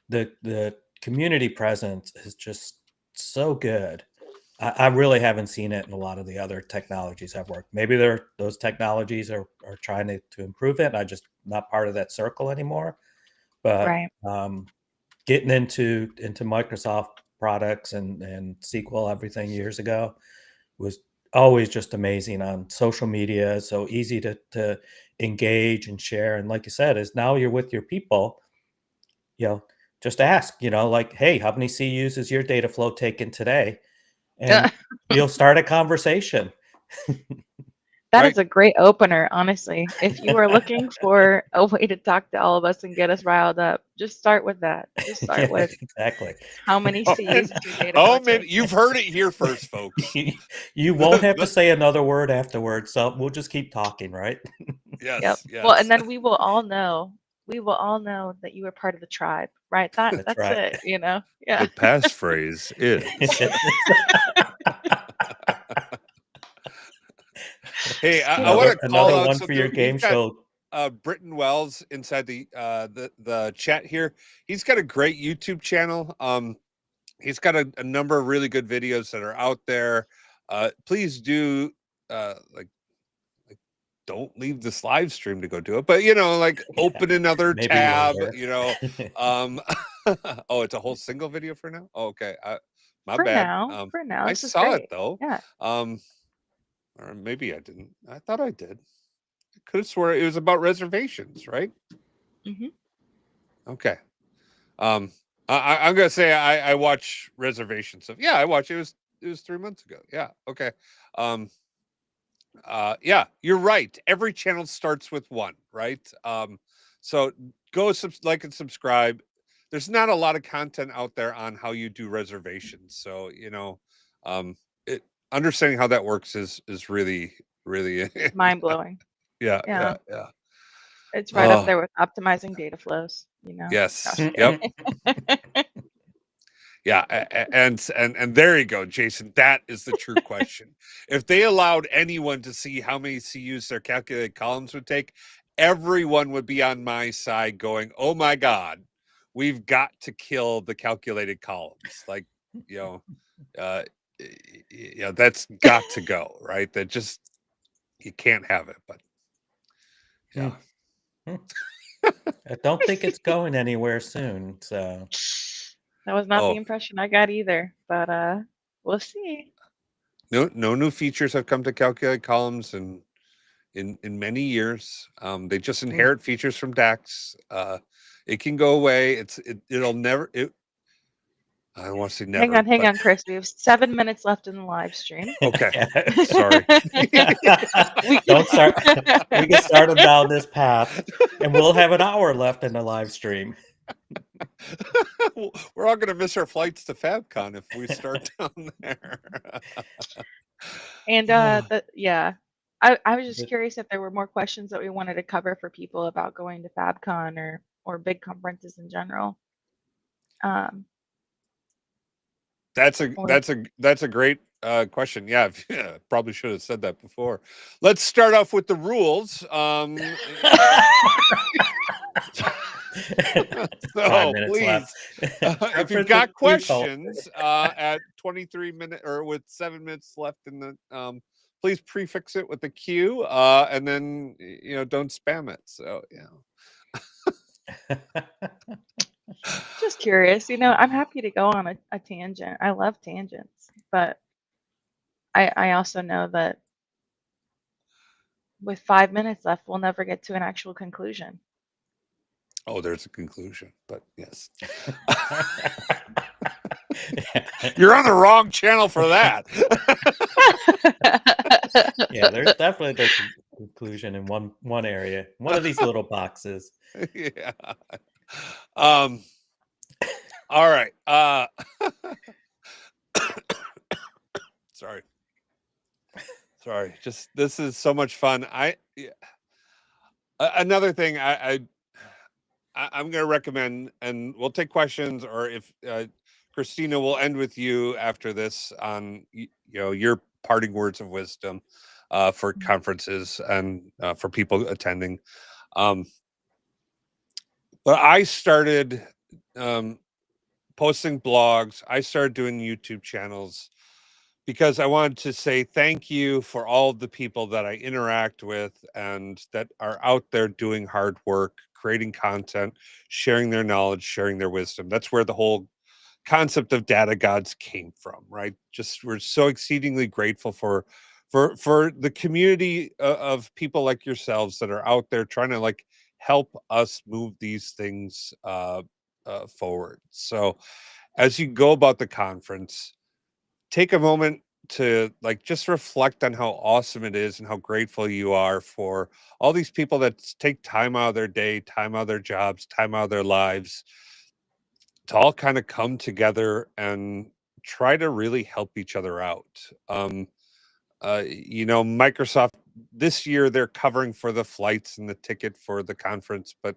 S1: The community presence is just so good. I really haven't seen it in a lot of the other technologies I've worked. Maybe those technologies are trying to improve it. I'm just not part of that circle anymore. But
S3: Right.
S1: getting into Microsoft products and SQL everything years ago was always just amazing on social media. So easy to engage and share. And like you said, is now you're with your people, just ask, like, hey, how many CUs is your data flow taken today? And you'll start a conversation.
S3: That
S2: Right.
S3: is a great opener, honestly. If you are looking for a way to talk to all of us and get us riled up, just start with that. Just start
S1: Yeah,
S3: with
S1: exactly.
S3: how many
S2: Oh,
S3: CUs is your data
S2: oh
S3: flow
S2: man,
S3: taken?
S2: you've heard it here first, folks.
S1: You won't have to say another word afterwards, so we'll just keep talking, right?
S3: Yep.
S2: Yes,
S3: Well,
S2: yes.
S3: and then we will all know. We will all know that you are part of the tribe, right?
S1: That's
S3: That's
S1: right.
S3: it, Yeah.
S2: The passphrase is. Hey, I want to call
S1: Another
S2: out
S1: one for your
S2: something. We've
S1: game
S2: got
S1: show.
S2: Britton Wells inside the chat here. He's got a great YouTube channel. He's got a number of really good videos that are out there. Please do like don't leave this live stream to go do it, but like open another
S1: Maybe
S2: tab.
S1: later.
S2: Oh, it's a whole single video for now. Oh, okay, my
S3: For
S2: bad.
S3: now,
S2: I
S3: this is
S2: saw it
S3: great.
S2: though.
S3: Yeah.
S2: Or maybe I didn't. I thought I did. I could have swore it was about reservations, right?
S3: hmm
S2: Okay. I'm gonna say I watch reservations stuff. Yeah, I watched it. Was 3 months ago. Yeah. Okay. Yeah, you're right. Every channel starts with one, right? So go like and subscribe. There's not a lot of content out there on how you do reservations. So, it understanding how that works is really, really
S3: Mind blowing.
S2: yeah,
S3: Yeah.
S2: yeah, yeah.
S3: It's right up
S2: Oh,
S3: there with optimizing data flows,
S2: yes.
S3: Gosh.
S2: Yep. Yeah, and there you go, Jason. That is the true question. If they allowed anyone to see how many CUs their calculated columns would take, everyone would be on my side going, "Oh my God, we've got to kill the calculated columns." Like, uh, that's got to go, right? That just you can't have it. But yeah,
S1: I don't think it's going anywhere soon. So
S3: That was not the
S2: oh,
S3: impression I got either, but we'll see.
S2: no new features have come to calculated columns and in many years. They just inherit features from DAX. It can go away. It'll never. I don't want to say never.
S3: Hang
S2: But
S3: on, Chris. We have 7 minutes left in the live stream.
S2: okay, sorry.
S1: Don't start. We can start them down this path, and we'll have an hour left in the live stream.
S2: We're all going to miss our flights to FabCon if we start down there.
S3: And I was just curious if there were more questions that we wanted to cover for people about going to FabCon or big conferences in general.
S2: That's a great question. Yeah, probably should have said that before. Let's start off with the rules. So please, if you've got questions at 23 minutes or with 7 minutes left in the, please prefix it with the Q, and then don't spam it. So
S3: Just curious, I'm happy to go on a tangent. I love tangents. But I also know that with 5 minutes left, we'll never get to an actual conclusion.
S2: Oh, there's a conclusion, but yes.
S1: Yeah.
S2: You're on the wrong channel for that.
S1: Yeah, there's definitely the conclusion in one area, one of these little boxes.
S2: Yeah. All right. Sorry. Just this is so much fun. Another thing I'm going to recommend, and we'll take questions, or if Kristyna, will end with you after this on your parting words of wisdom for conferences and for people attending. But I started posting blogs. I started doing YouTube channels because I wanted to say thank you for all of the people that I interact with and that are out there doing hard work, creating content, sharing their knowledge, sharing their wisdom. That's where the whole concept of data gods came from, right? Just we're so exceedingly grateful for the community of people like yourselves that are out there trying to like help us move these things forward. So as you go about the conference, take a moment to like just reflect on how awesome it is and how grateful you are for all these people that take time out of their day, time out of their jobs, time out of their lives to all kind of come together and try to really help each other out. Microsoft this year, they're covering for the flights and the ticket for the conference, but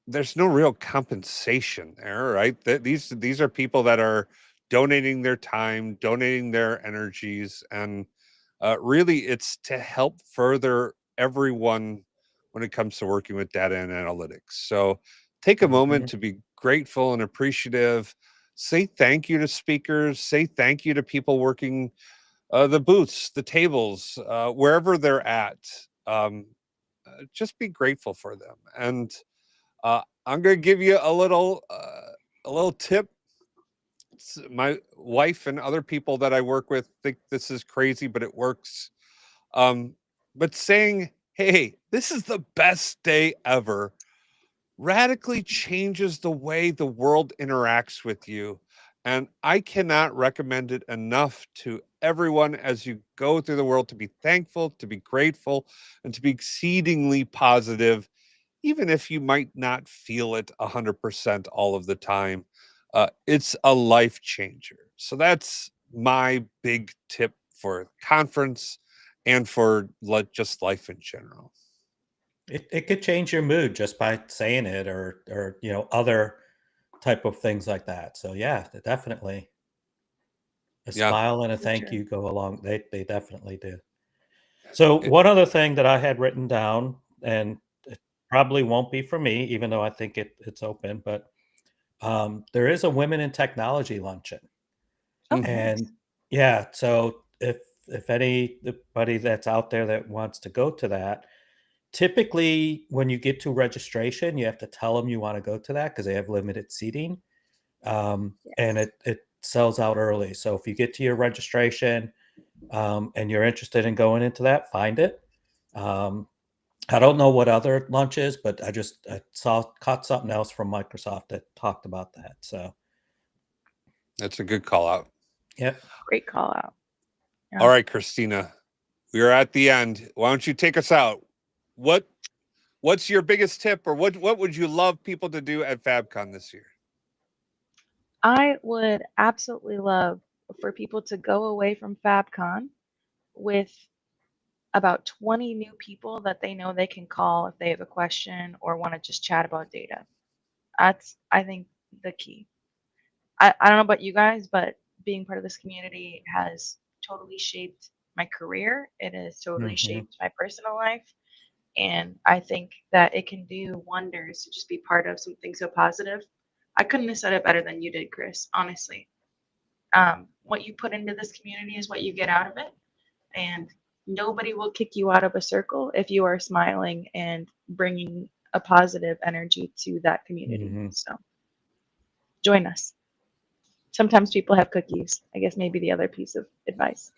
S2: there's no real compensation there, right? These are people that are donating their time, donating their energies, and really it's to help further everyone when it comes to working with data and analytics. So take a moment to be grateful and appreciative. Say thank you to speakers. Say thank you to people working the booths, the tables, wherever they're at. Just be grateful for them. And I'm going to give you a little tip. My wife and other people that I work with think this is crazy, but it works. But saying, "Hey, this is the best day ever," radically changes the way the world interacts with you. And I cannot recommend it enough to everyone as you go through the world to be thankful, to be grateful, and to be exceedingly positive, even if you might not feel it 100% all of the time. It's a life changer. So that's my big tip for conference and for just life in general.
S1: It could change your mood just by saying it, or other type of things like that. So yeah, definitely a
S2: Yeah.
S1: smile and a
S3: For
S1: thank
S3: sure.
S1: you go along. They definitely do. So one other thing that I had written down, and it probably won't be for me, even though I think it's open, but there is a women in technology luncheon.
S3: Oh,
S2: Mhm.
S1: And
S3: nice.
S1: yeah, so if anybody that's out there that wants to go to that, typically when you get to registration, you have to tell them you want to go to that because they have limited seating, and
S3: Yes.
S1: it sells out early. So if you get to your registration, and you're interested in going into that, find it. Um, I don't know what other lunch is, but I caught something else from Microsoft that talked about that. So
S2: That's a good call out.
S1: yep.
S3: Great call out. Yeah.
S2: All right, Kristyna, we are at the end. Why don't you take us out? What's your biggest tip, or what would you love people to do at FabCon this year?
S3: I would absolutely love for people to go away from FabCon with about 20 new people that they know they can call if they have a question or want to just chat about data. That's, I think, the key. I don't know about you guys, but being part of this community has totally shaped my career. It has totally
S1: Hmm.
S3: shaped my personal life. And I think that it can do wonders to just be part of something so positive. I couldn't have said it better than you did, Chris, honestly. What you put into this community is what you get out of it. And nobody will kick you out of a circle if you are smiling and bringing a positive energy to that community.
S1: Hmm.
S3: So join us. Sometimes people have cookies. I guess maybe the other piece of advice.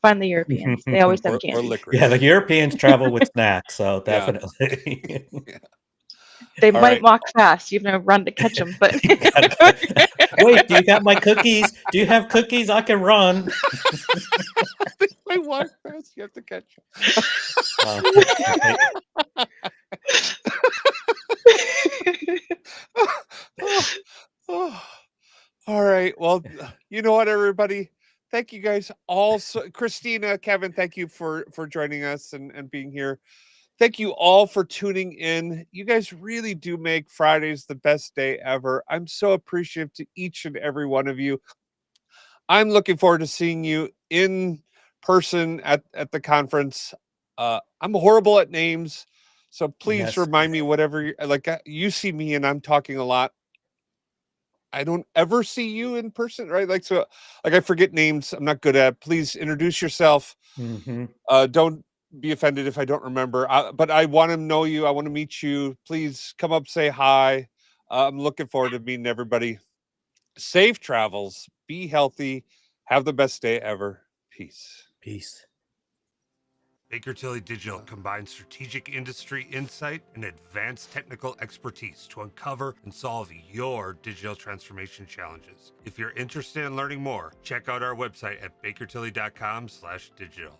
S3: Find the Europeans. They always have
S2: or
S3: candy.
S2: licorice.
S1: Yeah, the Europeans travel with snacks, so
S2: Yeah.
S1: definitely.
S3: They
S2: All
S3: might
S2: right.
S3: walk fast. You've never run to catch them, but
S1: Wait, do you got my cookies? Do you have cookies? I can run.
S2: Wait, walk fast. You have to catch.
S1: Right.
S2: Oh. All right. Well, you know what, everybody? Thank you guys all. Kristyna, Kevin, thank you for joining us and being here. Thank you all for tuning in. You guys really do make Fridays the best day ever. I'm so appreciative to each and every one of you. I'm looking forward to seeing you in person at the conference. I'm horrible at names, so please
S1: Yes.
S2: remind me whatever you see me and I'm talking a lot. I don't ever see you in person, right? I forget names. I'm not good at. Please introduce yourself.
S1: Hmm.
S2: Don't be offended if I don't remember. But I want to know you. I want to meet you. Please come up, say hi. I'm looking forward to meeting everybody. Safe travels. Be healthy. Have the best day ever. Peace.
S1: Peace.
S4: Baker Tilly Digital combines strategic industry insight and advanced technical expertise to uncover and solve your digital transformation challenges. If you're interested in learning more, check out our website at bakertilly.com/digital.